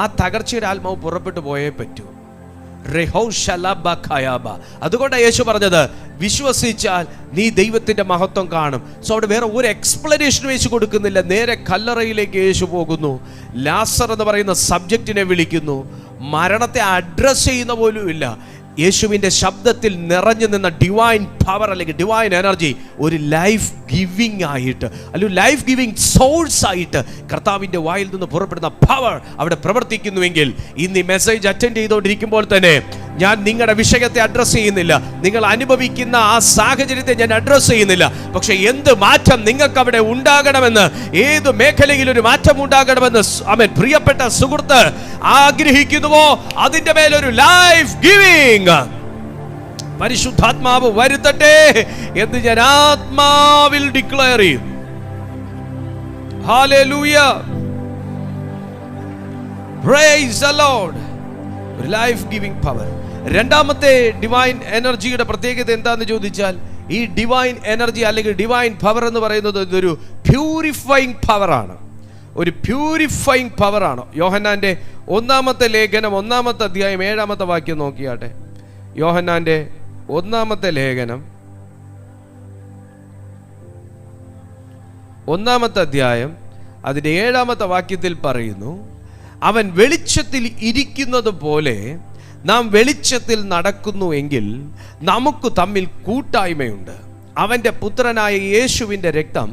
ആ തകർച്ചയുടെ ആത്മാവ് പുറപ്പെട്ടു പോയേ പറ്റൂ. അതുകൊണ്ടാണ് യേശു പറഞ്ഞത്, വിശ്വസിച്ചാൽ നീ ദൈവത്തിന്റെ മഹത്വം കാണും. സോ അവിടെ വേറെ ഒരു എക്സ്പ്ലനേഷനും യേശു കൊടുക്കുന്നില്ല. നേരെ കല്ലറയിലേക്ക് യേശു പോകുന്നു. ലാസർ എന്ന് പറയുന്ന സബ്ജക്റ്റിനെ വിളിക്കുന്നു. മരണത്തെ അഡ്രസ് ചെയ്യുന്ന പോലും ഇല്ല. യേശുവിൻ്റെ ശബ്ദത്തിൽ നിറഞ്ഞു നിന്ന ഡിവൈൻ പവർ അല്ലെങ്കിൽ ഡിവൈൻ എനർജി ഒരു ലൈഫ് ഗിവിംഗ് ആയിട്ട്, അല്ലെങ്കിൽ ലൈഫ് ഗിവിംഗ് സോഴ്സ് ആയിട്ട് കർത്താവിൻ്റെ വായിൽ നിന്ന് പുറപ്പെടുന്ന പവർ അവിടെ പ്രവർത്തിക്കുന്നുവെങ്കിൽ ഇന്ന് ഈ മെസ്സേജ് അറ്റൻഡ് ചെയ്തുകൊണ്ടിരിക്കുമ്പോൾ തന്നെ ഞാൻ നിങ്ങളുടെ വിഷയത്തെ അഡ്രസ്സ് ചെയ്യുന്നില്ല, നിങ്ങൾ അനുഭവിക്കുന്ന ആ സാഹചര്യത്തെ ഞാൻ അഡ്രസ്സ് ചെയ്യുന്നില്ല. പക്ഷെ എന്ത് മാറ്റം നിങ്ങൾക്ക് അവിടെ ഉണ്ടാകണമെന്ന്, ഏത് മേഖലയിൽ ഒരു മാറ്റം ഉണ്ടാകണമെന്ന് ആമേൻ പ്രിയപ്പെട്ട സുഹൃത്ത് ആഗ്രഹിക്കുന്നുവോ, അതിന്റെ മേലൊരു ലൈഫ് ഗിവിംഗ് പരിശുദ്ധാത്മാവ് വരുത്തട്ടെ എന്ന് ഞാൻ ആത്മാവിൽ ഡിക്ലെയർ ചെയ്യും. Hallelujah, praise the Lord. ഒരു ലൈഫ് ഗിവിംഗ് പവർ. രണ്ടാമത്തെ ഡിവൈൻ എനർജിയുടെ പ്രത്യേകത എന്താന്ന് ചോദിച്ചാൽ, ഈ ഡിവൈൻ എനർജി അല്ലെങ്കിൽ ഡിവൈൻ പവർ എന്ന് പറയുന്നത് ഇതൊരു പ്യൂരിഫൈങ് പവറാണ്. ഒരു പ്യൂരിഫൈങ് പവറാണ്. യോഹന്നാന്റെ 1-ാമത്തെ ലേഖനം 1-ാമത്തെ അധ്യായം 7-ാമത്തെ വാക്യം നോക്കിയാട്ടെ. യോഹന്നാന്റെ 1-ാമത്തെ ലേഖനം 1-ാമത്തെ അധ്യായം അതിൻ്റെ 7-ാമത്തെ വാക്യത്തിൽ പറയുന്നു, അവൻ വെളിച്ചത്തിൽ ഇരിക്കുന്നത് പോലെ നാം വെളിച്ചത്തിൽ നടക്കുന്നുവെങ്കിൽ നമുക്ക് തമ്മിൽ കൂട്ടായ്മയുണ്ട്. അവൻ്റെ പുത്രനായ യേശുവിൻ്റെ രക്തം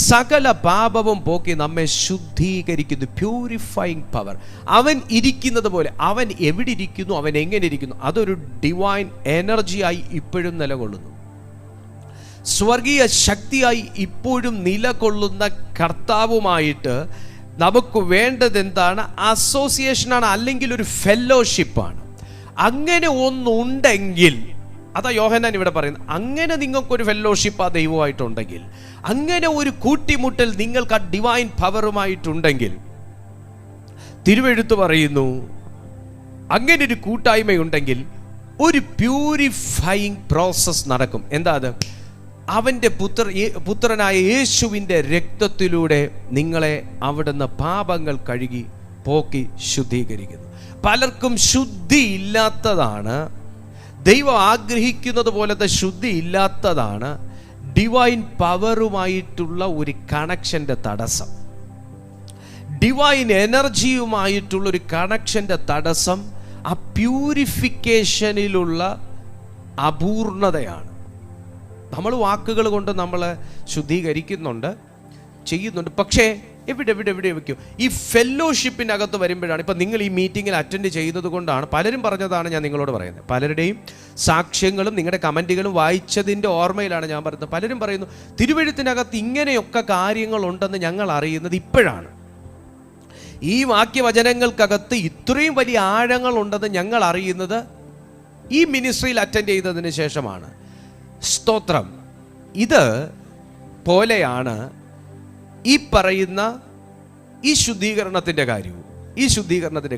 സകല പാപവും പോക്കി നമ്മെ ശുദ്ധീകരിക്കുന്നു. Purifying power. അവൻ ഇരിക്കുന്നത് പോലെ. അവൻ എവിടെ ഇരിക്കുന്നു, അവൻ എങ്ങനെ ഇരിക്കുന്നു, അതൊരു ഡിവൈൻ എനർജിയായി ഇപ്പോഴും നിലകൊള്ളുന്നു. സ്വർഗീയ ശക്തിയായി ഇപ്പോഴും നിലകൊള്ളുന്ന കർത്താവുമായിട്ട് നമുക്ക് വേണ്ടത് എന്താണ്? അസോസിയേഷനാണ്, അല്ലെങ്കിൽ ഒരു ഫെല്ലോഷിപ്പാണ്. അങ്ങനെ ഒന്നുണ്ടെങ്കിൽ, അതാ യോഹന്നാൻ ഇവിടെ പറയുന്നത്, അങ്ങനെ നിങ്ങൾക്കൊരു ഫെല്ലോഷിപ്പ് ആ ദൈവമായിട്ടുണ്ടെങ്കിൽ, അങ്ങനെ ഒരു കൂട്ടിമുട്ടൽ നിങ്ങൾക്ക് ആ ഡിവൈൻ പവറുമായിട്ടുണ്ടെങ്കിൽ, തിരുവെഴുത്ത് പറയുന്നു അങ്ങനെ ഒരു കൂട്ടായ്മയുണ്ടെങ്കിൽ ഒരു പ്യൂരിഫൈങ് പ്രോസസ് നടക്കും. എന്താ അത്? അവൻ്റെ പുത്രനായ യേശുവിൻ്റെ രക്തത്തിലൂടെ നിങ്ങളെ അവിടുന്ന് പാപങ്ങൾ കഴുകി പോക്കി ശുദ്ധീകരിക്കുന്നു. പലർക്കും ശുദ്ധി ഇല്ലാത്തതാണ്, ദൈവം ആഗ്രഹിക്കുന്നത് പോലത്തെ ശുദ്ധി ഇല്ലാത്തതാണ് ഡിവൈൻ പവറുമായിട്ടുള്ള ഒരു കണക്ഷൻ്റെ തടസ്സം. ഡിവൈൻ എനർജിയുമായിട്ടുള്ള ഒരു കണക്ഷൻ്റെ തടസ്സം ആ പ്യൂരിഫിക്കേഷനിലുള്ള അപൂർണതയാണ്. നമ്മൾ വാക്കുകൾ കൊണ്ട് നമ്മളെ ശുദ്ധീകരിക്കുന്നുണ്ട്, ചെയ്യുന്നുണ്ട്. പക്ഷേ എവിടെ വയ്ക്കും? ഈ ഫെല്ലോഷിപ്പിനകത്ത് വരുമ്പോഴാണ്. ഇപ്പം നിങ്ങൾ ഈ മീറ്റിങ്ങിൽ അറ്റൻഡ് ചെയ്യുന്നത് കൊണ്ടാണ്, പലരും പറഞ്ഞതാണ് ഞാൻ നിങ്ങളോട് പറയുന്നത്. പലരുടെയും സാക്ഷ്യങ്ങളും നിങ്ങളുടെ കമൻറ്റുകളും വായിച്ചതിൻ്റെ ഓർമ്മയിലാണ് ഞാൻ പറയുന്നത്. പലരും പറയുന്നു തിരുവെഴുത്തിനകത്ത് ഇങ്ങനെയൊക്കെ കാര്യങ്ങളുണ്ടെന്ന് ഞങ്ങൾ അറിയുന്നത് ഇപ്പോഴാണ്. ഈ വാക്യവചനങ്ങൾക്കകത്ത് ഇത്രയും വലിയ ആഴങ്ങളുണ്ടെന്ന് ഞങ്ങൾ അറിയുന്നത് ഈ മിനിസ്ട്രിയിൽ അറ്റൻഡ് ചെയ്തതിന് ശേഷമാണ്. സ്തോത്രം. ഇത് പോലെയാണ് ഈ പറയുന്ന ഈ ശുദ്ധീകരണത്തിൻ്റെ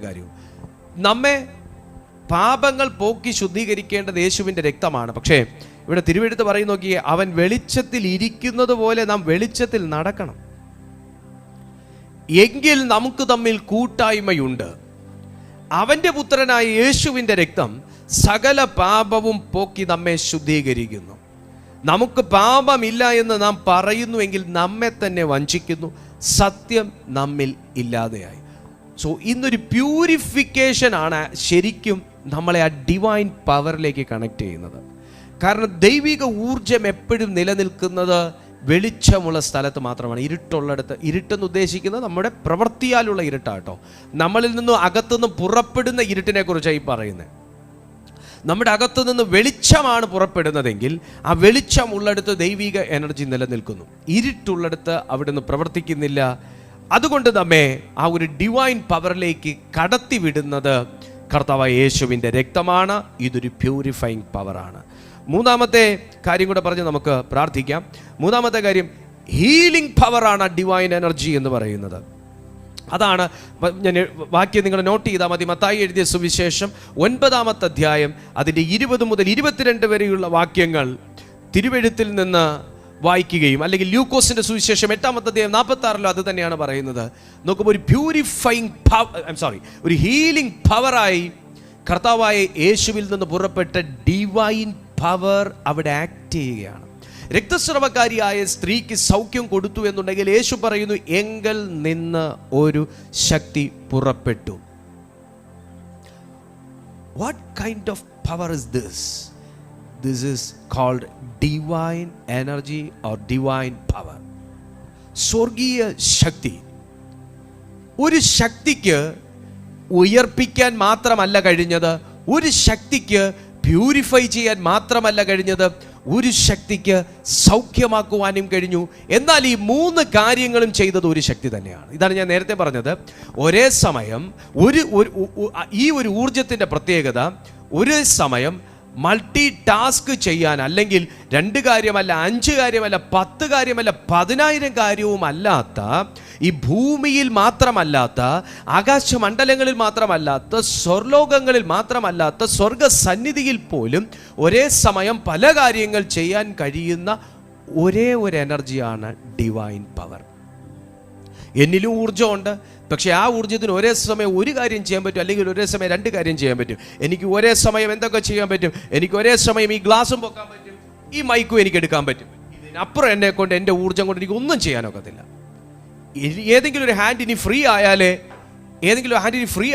കാര്യവും. നമ്മെ പാപങ്ങൾ പോക്കി ശുദ്ധീകരിക്കേണ്ടത് യേശുവിൻ്റെ രക്തമാണ്. പക്ഷേ ഇവിടെ തിരുവെഴുത്ത് പറയും നോക്കിയേ, അവൻ വെളിച്ചത്തിൽ ഇരിക്കുന്നത് പോലെ നാം വെളിച്ചത്തിൽ നടക്കണം, എങ്കിൽ നമുക്ക് തമ്മിൽ കൂട്ടായ്മയുണ്ട്. അവൻ്റെ പുത്രനായ യേശുവിൻ്റെ രക്തം സകല പാപവും പോക്കി നമ്മെ ശുദ്ധീകരിക്കുന്നു. നമുക്ക് പാപമില്ല എന്ന് നാം പറയുന്നുവെങ്കിൽ നമ്മെ തന്നെ വഞ്ചിക്കുന്നു, സത്യം നമ്മിൽ ഇല്ലാതെയായി. സോ ഇന്നൊരു പ്യൂരിഫിക്കേഷനാണ് ശരിക്കും നമ്മളെ ആ ഡിവൈൻ പവറിലേക്ക് കണക്ട് ചെയ്യുന്നത്. കാരണം ദൈവിക ഊർജം എപ്പോഴും നിലനിൽക്കുന്നത് വെളിച്ചമുള്ള സ്ഥലത്ത് മാത്രമാണ്. ഇരുട്ടുള്ളിടത്ത്, ഇരുട്ടെന്ന് ഉദ്ദേശിക്കുന്നത് നമ്മുടെ പ്രവൃത്തിയാലുള്ള ഇരുട്ടാട്ടോ. നമ്മളിൽ നിന്നും അകത്തുനിന്നും പുറപ്പെടുന്ന ഇരുട്ടിനെ കുറിച്ചാണ് ഈ പറയുന്നത്. നമ്മുടെ അകത്തു നിന്ന് വെളിച്ചമാണ് പുറപ്പെടുന്നതെങ്കിൽ ആ വെളിച്ചമുള്ളിടത്ത് ദൈവിക എനർജി നിലനിൽക്കുന്നു. ഇരുട്ടുള്ളിടത്ത് അവിടുന്ന് പ്രവർത്തിക്കുന്നില്ല. അതുകൊണ്ട് നമ്മെ ആ ഒരു ഡിവൈൻ പവറിലേക്ക് കടത്തിവിടുന്നത് കർത്താവായ യേശുവിൻ്റെ രക്തമാണ്. ഇതൊരു പ്യൂരിഫൈങ് പവറാണ്. മൂന്നാമത്തെ കാര്യം കൂടെ പറഞ്ഞ് നമുക്ക് പ്രാർത്ഥിക്കാം. മൂന്നാമത്തെ കാര്യം ഹീലിംഗ് പവറാണ് ഡിവൈൻ എനർജി എന്ന് പറയുന്നത്. അതാണ് ഞാൻ വാക്യം നിങ്ങൾ നോട്ട് ചെയ്താൽ മതി. മത്തായി എഴുതിയ സുവിശേഷം 9-ാമത്തെ അധ്യായം അതിൻ്റെ 20 മുതൽ 22 വരെയുള്ള വാക്യങ്ങൾ തിരുവെഴുത്തിൽ നിന്ന് വായിക്കുകയും, അല്ലെങ്കിൽ ലൂക്കോസിന്റെ സുവിശേഷം 8-ാമത്തെ അധ്യായം 46-ലോ അത് തന്നെയാണ് പറയുന്നത്. നോക്കുമ്പോൾ ഒരു പ്യൂരിഫൈങ് ഒരു ഹീലിംഗ് പവറായി കർത്താവായ യേശുവിൽ നിന്ന് പുറപ്പെട്ട ഡിവൈൻ പവർ അവിടെ ആക്ട് ചെയ്യുകയാണ്. രക്തസ്രവക്കാരിയായ സ്ത്രീക്ക് സൗഖ്യം കൊടുത്തു എന്നുണ്ടെങ്കിൽ യേശു പറയുന്നു, എങ്കിൽ നിന്ന് ഒരു ശക്തി പുറപ്പെട്ടു. What kind of power is this? This is called divine energy or divine power. സ്വർഗീയ ശക്തി. ഒരു ശക്തിക്ക് ഉയർപ്പിക്കാൻ മാത്രമല്ല കഴിഞ്ഞത്, ഒരു ശക്തിക്ക് പ്യൂരിഫൈ ചെയ്യാൻ മാത്രമല്ല കഴിഞ്ഞത്, ഒരു ശക്തിക്ക് സൗഖ്യമാക്കുവാനും കഴിഞ്ഞു. എന്നാൽ ഈ 3 കാര്യങ്ങളും ചെയ്തത് ഒരു ശക്തി തന്നെയാണ്. ഇതാണ് ഞാൻ നേരത്തെ പറഞ്ഞത്. ഒരേ സമയം ഈ ഒരു ഊർജത്തിൻ്റെ പ്രത്യേകത, ഒരേ സമയം മൾട്ടി ടാസ്ക് ചെയ്യാൻ, അല്ലെങ്കിൽ 2 കാര്യമല്ല, 5 കാര്യമല്ല, 10 കാര്യമല്ല, 10,000 കാര്യവും അല്ലാത്ത, ഈ ഭൂമിയിൽ മാത്രമല്ലാത്ത, ആകാശമണ്ഡലങ്ങളിൽ മാത്രമല്ലാത്ത, സ്വർലോകങ്ങളിൽ മാത്രമല്ലാത്ത, സ്വർഗ സന്നിധിയിൽ പോലും ഒരേ സമയം പല കാര്യങ്ങൾ ചെയ്യാൻ കഴിയുന്ന ഒരേ ഒരു എനർജിയാണ് ഡിവൈൻ പവർ. എന്നിലും ഊർജ്ജമുണ്ട്, പക്ഷേ ആ ഊർജ്ജത്തിന് ഒരേ സമയം ഒരു കാര്യം ചെയ്യാൻ പറ്റും, അല്ലെങ്കിൽ ഒരേ സമയം 2 കാര്യം ചെയ്യാൻ പറ്റും. എനിക്ക് ഒരേ സമയം എന്തൊക്കെ ചെയ്യാൻ പറ്റും? എനിക്ക് ഒരേ സമയം ഈ ഗ്ലാസും പൊക്കാൻ പറ്റും, ഈ മൈക്കും എനിക്ക് എടുക്കാൻ പറ്റും. ഇതിനപ്പുറം എന്നെ കൊണ്ട്, എൻ്റെ ഊർജ്ജം കൊണ്ട് എനിക്ക് ഒന്നും ചെയ്യാനൊക്കത്തില്ല. ഏതെങ്കിലും ഒരു ഹാൻഡിന് ഫ്രീ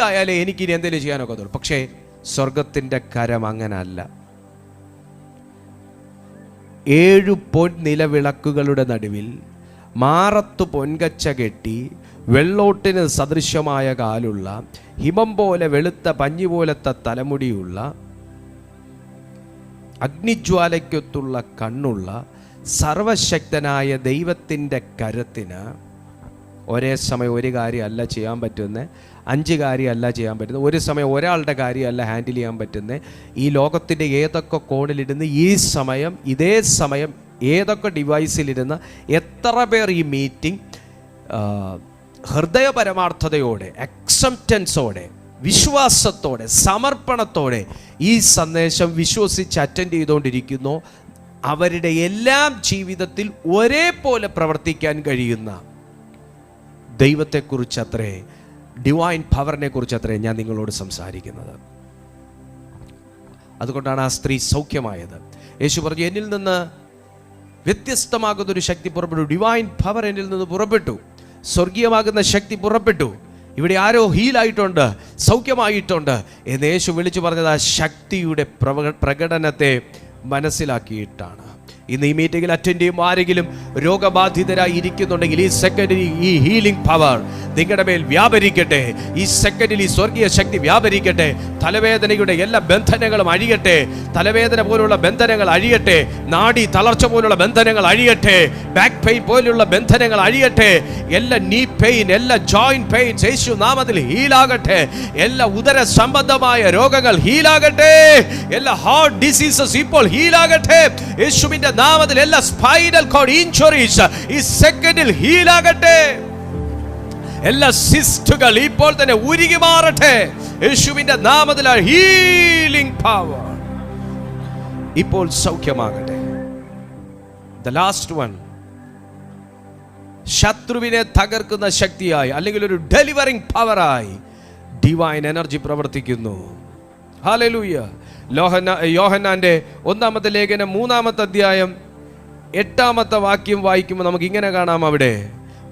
ആയാലേ എനിക്ക് ഇനി എന്തെങ്കിലും ചെയ്യാനൊക്കത്തുള്ളൂ. പക്ഷേ സ്വർഗത്തിൻ്റെ കരം അങ്ങനല്ല. 7 പൊൻ നിലവിളക്കുകളുടെ നടുവിൽ മാറത്തു പൊൻകച്ച കെട്ടി, വെള്ളോട്ടിന് സദൃശമായ കാലുള്ള, ഹിമം പോലെ വെളുത്ത പഞ്ഞി പോലത്തെ തലമുടിയുള്ള, അഗ്നിജ്വാലയ്ക്കൊത്തുള്ള കണ്ണുള്ള സർവശക്തനായ ദൈവത്തിൻ്റെ കരത്തിന് ഒരേ സമയം ഒരു കാര്യമല്ല ചെയ്യാൻ പറ്റുന്നത്, 5 കാര്യമല്ല ചെയ്യാൻ പറ്റുന്നത്, ഒരു സമയം ഒരാളുടെ കാര്യമല്ല ഹാൻഡിൽ ചെയ്യാൻ പറ്റുന്നത്. ഈ ലോകത്തിൻ്റെ ഏതൊക്കെ കോണിലിരുന്ന് ഇതേ സമയം ഏതൊക്കെ ഡിവൈസിലിരുന്ന് എത്ര പേർ ഈ മീറ്റിംഗ് ഹൃദയപരമാർത്ഥതയോടെ, അക്സെപ്റ്റൻസോടെ, വിശ്വാസത്തോടെ, സമർപ്പണത്തോടെ ഈ സന്ദേശം വിശ്വസിച്ച് അറ്റൻഡ് ചെയ്തുകൊണ്ടിരിക്കുന്നു, അവരുടെ എല്ലാം ജീവിതത്തിൽ ഒരേപോലെ പ്രവർത്തിക്കാൻ കഴിയുന്ന ദൈവത്തെക്കുറിച്ചത്രേ, ഡിവൈൻ പവറിനെ കുറിച്ചത്രേ ഞാൻ നിങ്ങളോട് സംസാരിക്കുന്നത്. അതുകൊണ്ടാണ് ആ സ്ത്രീ സൗഖ്യമായത്. യേശു പറഞ്ഞു, എന്നിൽ നിന്ന് വ്യത്യസ്തമാകുന്നൊരു ശക്തി പുറപ്പെട്ടു, ഡിവൈൻ പവർ എന്നിൽ നിന്ന് പുറപ്പെട്ടു, സ്വർഗീയമാകുന്ന ശക്തി പുറപ്പെട്ടു. ഇവിടെ ആരോ ഹീലായിട്ടുണ്ട്, സൗഖ്യമായിട്ടുണ്ട് എന്ന് യേശു വിളിച്ചു പറഞ്ഞത് ആ ശക്തിയുടെ പ്രകടനത്തെ മനസ്സിലാക്കിയിട്ടാണ്. ഇന്ന് ഈ മീറ്റിംഗിൽ അറ്റൻഡ് ചെയ്യുമ്പോൾ ആരെങ്കിലും രോഗബാധിതരായി ഇരിക്കുന്നുണ്ടെങ്കിൽ ഈ സെക്കൻഡിൽ ഈ ഹീലിംഗ് പവർ നിങ്ങളുടെ മേൽ വ്യാപരിക്കട്ടെ. ഈ സെക്കൻഡിൽ ഈ സ്വർഗീയ ശക്തി വ്യാപരിക്കട്ടെ. തലവേദനയുടെ എല്ലാ ബന്ധനങ്ങളും അഴിയട്ടെ. തലവേദന പോലുള്ള ബന്ധനങ്ങൾ അഴിയട്ടെ. നാഡി തളർച്ച പോലുള്ള ബന്ധനങ്ങൾ അഴിയട്ടെ. ബാക്ക് പെയിൻ പോലുള്ള ബന്ധനങ്ങൾ അഴിയട്ടെ. എല്ലാ നീ പെയിൻ, എല്ലാ ജോയിന്റ് പെയിൻസ് യേശു നാമത്തിൽ ഹീലാകട്ടെ. എല്ലാ ഉദര സംബന്ധമായ രോഗങ്ങൾ ഹീലാകട്ടെ. എല്ലാ ഹാർട്ട് ഡിസീസസ് ഇപ്പോൾ ഹീലാകട്ടെ. യേശുവിന്റെ നാമത്തിൽ എല്ലാ സ്പൈനൽ കോഡ് ഇൻജുറീസ് ഈ സെക്കൻഡിൽ ഹീലാകട്ടെ. എല്ലാ സിസ്റ്റുകൾ ഇപ്പോൾ തന്നെ ഉരുകി മാറട്ടെ. യേശുവിന്റെ നാമത്തിൽ ഹീലിംഗ് പവർ ഇപ്പോൾ സൗഖ്യമാകട്ടെ. ദ ലാസ്റ്റ് വൺ, ശത്രുവിനെ തകർക്കുന്ന ശക്തിയായി, അല്ലെങ്കിൽ ഒരു ഡെലിവറിംഗ് പവറായി ഡിവൈൻ എനർജി പ്രവർത്തിക്കുന്നു. ഹല്ലേലൂയ. യോഹന്നാന്റെ 1-ാമത്തെ ലേഖനം 3-ാമത്തെ അധ്യായം 8-ാമത്തെ വാക്യം വായിക്കുമ്പോൾ നമുക്ക് ഇങ്ങനെ കാണാം, അവിടെ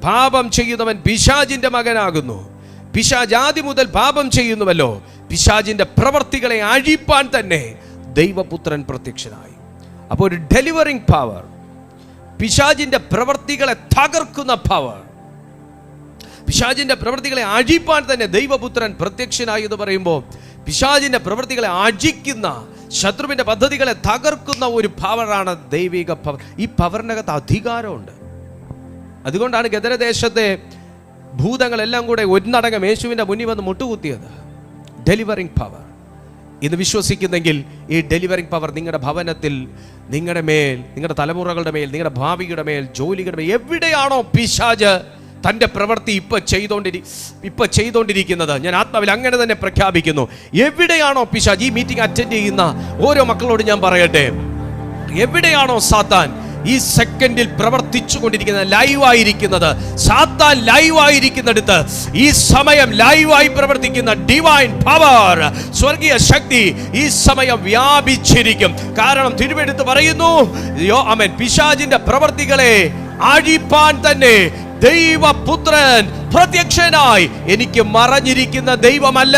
പാപം ചെയ്യുന്നവൻ പിശാചിന്റെ മകനാകുന്നു. പിശാച് ആദ്യം മുതൽ പാപം ചെയ്യുന്നുവല്ലോ. പിശാചിന്റെ പ്രവർത്തികളെ അഴിപ്പാൻ തന്നെ ദൈവപുത്രൻ പ്രത്യക്ഷനായി. അപ്പോൾ ഒരു ഡെലിവറിംഗ് പവർ, പിശാചിന്റെ പ്രവർത്തികളെ തകർക്കുന്ന പവർ, പിശാചിന്റെ പ്രവർത്തികളെ അഴിപ്പാൻ തന്നെ ദൈവപുത്രൻ പ്രത്യക്ഷനായി എന്ന് പറയുമ്പോൾ പിശാചിന്റെ പ്രവൃത്തികളെ അഴിക്കുന്ന, ശത്രുവിന്റെ പദ്ധതികളെ തകർക്കുന്ന ഒരു പവറാണ് ദൈവിക പവർ. ഈ പവറിനകത്ത് അധികാരമുണ്ട്. അതുകൊണ്ടാണ് ഗദരദേശത്തെ ഭൂതങ്ങളെല്ലാം കൂടെ ഒന്നടങ്കം യേശുവിന്റെ മുന്നിൽ വന്ന് മുട്ടുകുത്തിയത്. Delivering power. ഇന്ന് വിശ്വസിക്കുന്നെങ്കിൽ ഈ ഡെലിവറിംഗ് പവർ നിങ്ങളുടെ ഭവനത്തിൽ, നിങ്ങളുടെ മേൽ, നിങ്ങളുടെ തലമുറകളുടെ മേൽ, നിങ്ങളുടെ ഭാവിയുടെ മേൽ, ജോലിയുടെ മേൽ, എവിടെയാണോ പിശാച് തൻ്റെ പ്രവൃത്തി ഇപ്പൊ ചെയ്തുകൊണ്ടിരിക്കുന്നത്, ഞാൻ ആത്മാവിൽ അങ്ങനെ തന്നെ പ്രഖ്യാപിക്കുന്നു. എവിടെയാണോ പിശാച്, ഈ മീറ്റിംഗ് അറ്റൻഡ് ചെയ്യുന്ന ഓരോ മക്കളോട് ഞാൻ പറയട്ടെ, എവിടെയാണോ സാത്താൻ ഈ സെക്കൻഡിൽ പ്രവർത്തിച്ചു കൊണ്ടിരിക്കുന്നത്, ലൈവായിരിക്കുന്നത്, സാത്താൻ ലൈവായിരിക്കുന്നിടത്ത് ഈ സമയം ലൈവായി പ്രവർത്തിക്കുന്ന ഡിവൈൻ പവർ, സ്വർഗീയ ശക്തി ഈ സമയം വ്യാപിച്ചിരിക്കും. കാരണം തിരുവെടുത്ത് പറയുന്നു, ആമേൻ, പിശാചിന്റെ പ്രവർത്തികളെ അഴിപ്പാൻ തന്നെ ദൈവപുത്രൻ പ്രത്യക്ഷനായി. എനിക്ക് മറഞ്ഞിരിക്കുന്ന ദൈവമല്ല,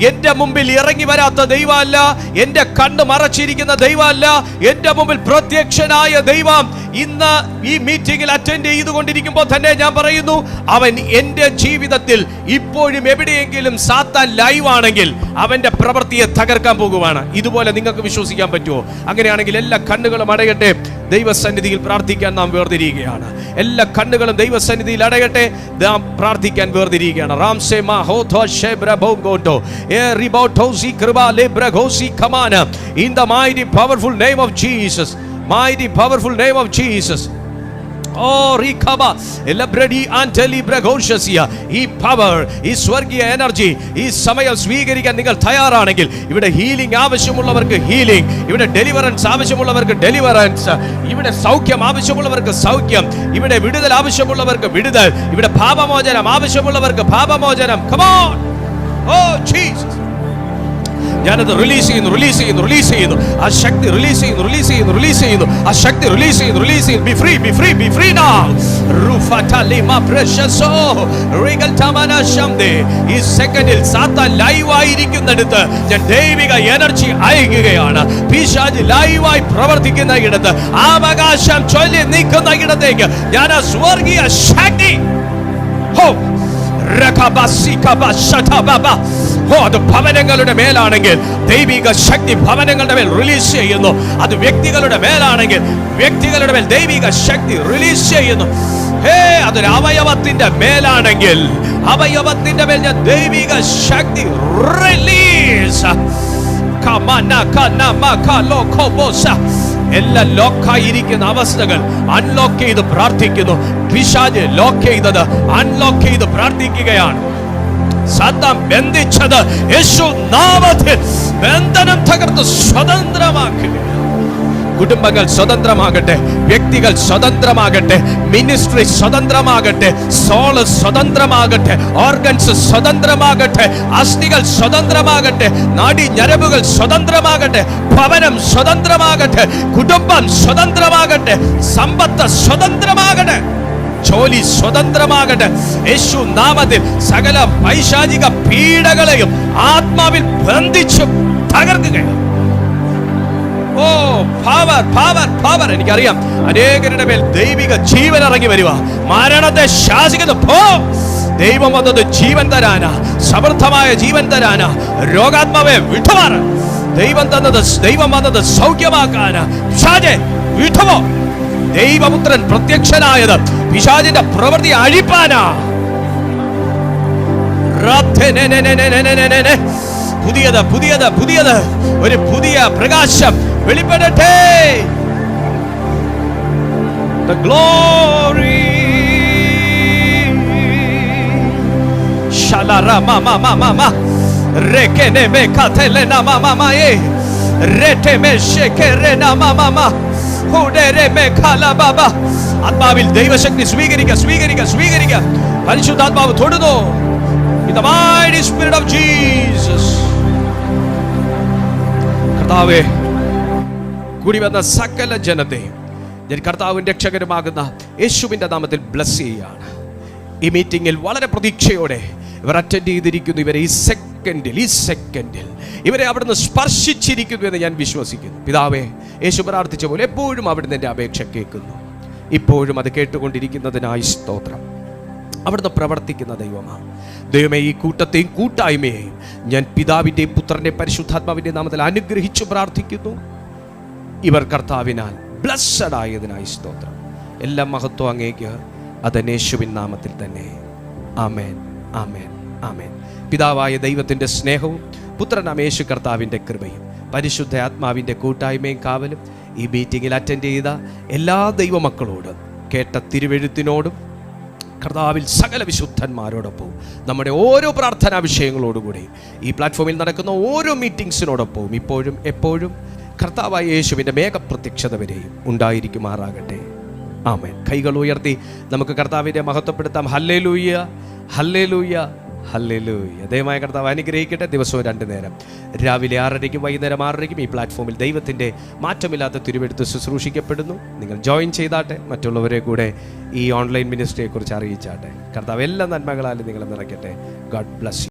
എന്റെ മുമ്പിൽ ഇറങ്ങി വരാത്ത ദൈവമല്ല, എന്റെ കണ്ണ് മറച്ചിരിക്കുന്ന ദൈവമല്ല, എന്റെ മുമ്പിൽ പ്രത്യക്ഷനായ ദൈവം ഇന്ന് ഈ മീറ്റിംഗിൽ അറ്റൻഡ് ചെയ്തുകൊണ്ടിരിക്കുമ്പോൾ തന്നെ ഞാൻ പറയുന്നു, അവൻ എന്റെ ജീവിതത്തിൽ ഇപ്പോഴും എവിടെയെങ്കിലും സാത്താൻ ലൈവ് ആണെങ്കിൽ അവന്റെ പ്രവൃത്തിയെ തകർക്കാൻ പോകുവാണ്. ഇതുപോലെ നിങ്ങൾക്ക് വിശ്വസിക്കാൻ പറ്റുമോ? അങ്ങനെയാണെങ്കിൽ എല്ലാ കണ്ണുകളും അടയട്ടെ. ദൈവസന്നിധിയിൽ പ്രാർത്ഥിക്കാൻ നാം വേർതിരിയുകയാണ്. എല്ലാ കണ്ണുകളും ദൈവസന്നിധിയിൽ അടയട്ടെ. നാം പ്രാർത്ഥിക്കാൻ വേർതിരിയുകയാണ്. In the mighty powerful name of Jesus, mighty powerful name of Jesus. Oh, Rikaba, Elabredi Anteli Bragoshia. ഈ പവർ, ഈ സ്വർഗീയ എനർജി ഈ സമയം സ്വീകരിക്കാൻ നിങ്ങൾ തയ്യാറാണെങ്കിൽ, ഇവിടെ ഹീലിംഗ് ആവശ്യമുള്ളവർക്ക് ഹീലിംഗ്, ഇവിടെ ഡെലിവറൻസ് ആവശ്യമുള്ളവർക്ക് ഡെലിവറൻസ്, ഇവിടെ സൗഖ്യം ആവശ്യമുള്ളവർക്ക് സൗഖ്യം, ഇവിടെ വിടുതൽ ആവശ്യമുള്ളവർക്ക് വിടുതൽ, ഇവിടെ പാപമോചനം ആവശ്യമുള്ളവർക്ക് പാപമോചനം. Come on. Oh Jesus. ഞാനത് റിലീസ് ചെയ്യുന്നു. ആ ശക്തി റിലീസ് ചെയ്യുന്നു. ആ ശക്തി റിലീസ് ചെയ്യുന്നു. Be free now. Rufatalima precious regal tamana shamde. ഈ സെക്കൻഡിൽ സാത്താൻ ലൈവ് ആയിരിക്കുന്നിടത്ത് ഞാൻ ദൈവിക എനർജി അയക്കുകയാണ്. പിശാച് ലൈവായി പ്രവർത്തിക്കുന്ന ഇടത്ത്, അവകാശം ചൊല്ലി നിൽക്കുന്ന ഇടത്തേക്ക് ഞാൻ ആ സ്വർഗീയ ശക്തി അത് ഭവനങ്ങളുടെ മേലാണെങ്കിൽ ദൈവിക ശക്തി ഭവനങ്ങളുടെ മേൽ റിലീസ് ചെയ്യുന്നു. അത് വ്യക്തികളുടെ മേലാണെങ്കിൽ വ്യക്തികളുടെ മേൽ ദൈവിക ശക്തി റിലീസ് ചെയ്യുന്നു. അതൊരു അവയവത്തിന്റെ മേലാണെങ്കിൽ അവയവത്തിന്റെ മേൽ ഞാൻ ദൈവിക ശക്തി റിലീസ്. എല്ലാം ലോക്കായിരിക്കുന്ന അവസ്ഥകൾ അൺലോക്ക് ചെയ്ത് പ്രാർത്ഥിക്കുന്നു. പിശാച് ലോക്ക് ചെയ്തത് അൺലോക്ക് ചെയ്ത് പ്രാർത്ഥിക്കുകയാണ്. സാത്താൻ ബന്ധിച്ചത് യേശു നാമത്തിൽ ബന്ധനം തകർത്ത് സ്വതന്ത്രമാക്കുക. കുടുംബങ്ങൾ സ്വതന്ത്രമാകട്ടെ, വ്യക്തികൾ സ്വതന്ത്രമാകട്ടെ, മിനിസ്ട്രി സ്വതന്ത്രമാകട്ടെ, സോള് സ്വതന്ത്രമാകട്ടെ, ഓർഗൻസ് സ്വതന്ത്രമാകട്ടെ, അസ്ഥികൾ സ്വതന്ത്രമാകട്ടെ, നാഡി ഞരമ്പുകൾ സ്വതന്ത്രമാകട്ടെ, ഭവനം സ്വതന്ത്രമാകട്ടെ, കുടുംബം സ്വതന്ത്രമാകട്ടെ, സമ്പത്ത് സ്വതന്ത്രമാകട്ടെ, ജോലി സ്വതന്ത്രമാകട്ടെ. യേശു നാമത്തിൽ സകല പൈശാചിക പീഡകളെയും ആത്മാവിൽ ബന്ധിച്ചു തകർക്കുകയാണ്. ഓ പവർ. എനിക്കറിയാം അനേകരുടെ മേൽ ദൈവിക ജീവൻ ഇറങ്ങി വരിക. മരണത്തെ ശാസിക്കുന്നു. ദൈവം വന്നത് ജീവൻ തരാനാ, സമൃദ്ധമായ ജീവൻ തരാനാ. രോഗാത്മാവെ വിട്ടുമാറ. ദൈവം വന്നത് സൗഖ്യമാക്കാനാ. പിശാചേ വിട്ടുപോ. ദൈവപുത്രൻ പ്രത്യക്ഷനായത് പിശാചിന്റെ പ്രവൃത്തി അഴിപ്പാനാ. പുതിയത് ഒരു പുതിയ പ്രകാശം വെളിപ്പെടട്ടെ. The glory shalara mama rekene me katele na mama ye rete me shekere na mama hudere me khala baba. ആത്മാവിൽ ദൈവശക്തി സ്വീകരിക്കുക. പരിശുദ്ധാത്മാവ് തൊടുന്നു. In the mighty spirit of Jesus. കർത്താവേ, കൂടി വന്ന സകല ജനതയും ഞാൻ കർത്താവിന്റെ രക്ഷകരുമാകുന്ന യേശുവിന്റെ നാമത്തിൽ ബ്ലസ് ചെയ്യുകയാണ്. ഈ മീറ്റിംഗിൽ വളരെ പ്രതീക്ഷയോടെ ഇവർ അറ്റൻഡ് ചെയ്തിരിക്കുന്നു. ഇവരെ ഈ സെക്കൻഡിൽ ഇവരെ അവിടുന്ന് സ്പർശിച്ചിരിക്കുന്നു എന്ന് ഞാൻ വിശ്വസിക്കുന്നു. പിതാവേ, യേശു പ്രാർത്ഥിച്ച പോലെ എപ്പോഴും അവിടുന്ന് എൻ്റെ അപേക്ഷ കേൾക്കുന്നു. ഇപ്പോഴും അത് കേട്ടുകൊണ്ടിരിക്കുന്നതിനായി സ്തോത്രം. അവിടുന്ന് പ്രവർത്തിക്കുന്ന ദൈവമാണ്. ദൈവമേ, ഈ കൂട്ടത്തെയും കൂട്ടായ്മയെയും ഞാൻ പിതാവിൻ്റെയും പുത്രൻ്റെയും പരിശുദ്ധാത്മാവിൻ്റെയും നാമത്തിൽ അനുഗ്രഹിച്ചു പ്രാർത്ഥിക്കുന്നു. ഇവർ കർത്താവിനാൽ ബ്ലസ്സഡ് ആയതിനായി സ്തോത്രം. എല്ലാ മഹത്വം അങ്ങേക്ക്. അത് യേശുവിൻ നാമത്തിൽ തന്നെ. ആമേൻ, ആമേൻ, ആമേൻ. പിതാവായ ദൈവത്തിൻ്റെ സ്നേഹവും പുത്രനാം യേശു കർത്താവിൻ്റെ കൃപയും പരിശുദ്ധ ആത്മാവിൻ്റെ കൂട്ടായ്മയും കാവലും ഈ മീറ്റിങ്ങിൽ അറ്റൻഡ് ചെയ്ത എല്ലാ ദൈവമക്കളോടും കേട്ട തിരുവെഴുത്തിനോടും കർത്താവിൽ സകല വിശുദ്ധന്മാരോടൊപ്പം നമ്മുടെ ഓരോ പ്രാർത്ഥനാ വിഷയങ്ങളോടുകൂടി ഈ പ്ലാറ്റ്ഫോമിൽ നടക്കുന്ന ഓരോ മീറ്റിംഗ്സിനോടൊപ്പവും ഇപ്പോഴും എപ്പോഴും കർത്താവായ യേശുവിൻ്റെ മേഘപ്രത്യക്ഷത വരെയും ഉണ്ടായിരിക്കുമാറാകട്ടെ. ആമേൻ. കൈകൾ ഉയർത്തി നമുക്ക് കർത്താവിനെ മഹത്വപ്പെടുത്താം. Hallelujah, hallelujah, hallelujah. ദൈവമായ കർത്താവ് അനുഗ്രഹിക്കട്ടെ. ദിവസവും 2 നേരം, രാവിലെ 6:30 വൈകുന്നേരം 6:30 ഈ പ്ലാറ്റ്ഫോമിൽ ദൈവത്തിൻ്റെ മാറ്റമില്ലാത്ത തിരുവെടുത്ത് ശുശ്രൂഷിക്കപ്പെടുന്നു. നിങ്ങൾ ജോയിൻ ചെയ്താട്ടെ, മറ്റുള്ളവരെ കൂടെ ഈ ഓൺലൈൻ മിനിസ്ട്രിയെക്കുറിച്ച് അറിയിച്ചാട്ടെ. കർത്താവ് എല്ലാ നന്മകളാലും നിങ്ങളെ നിറയ്ക്കട്ടെ. God bless you.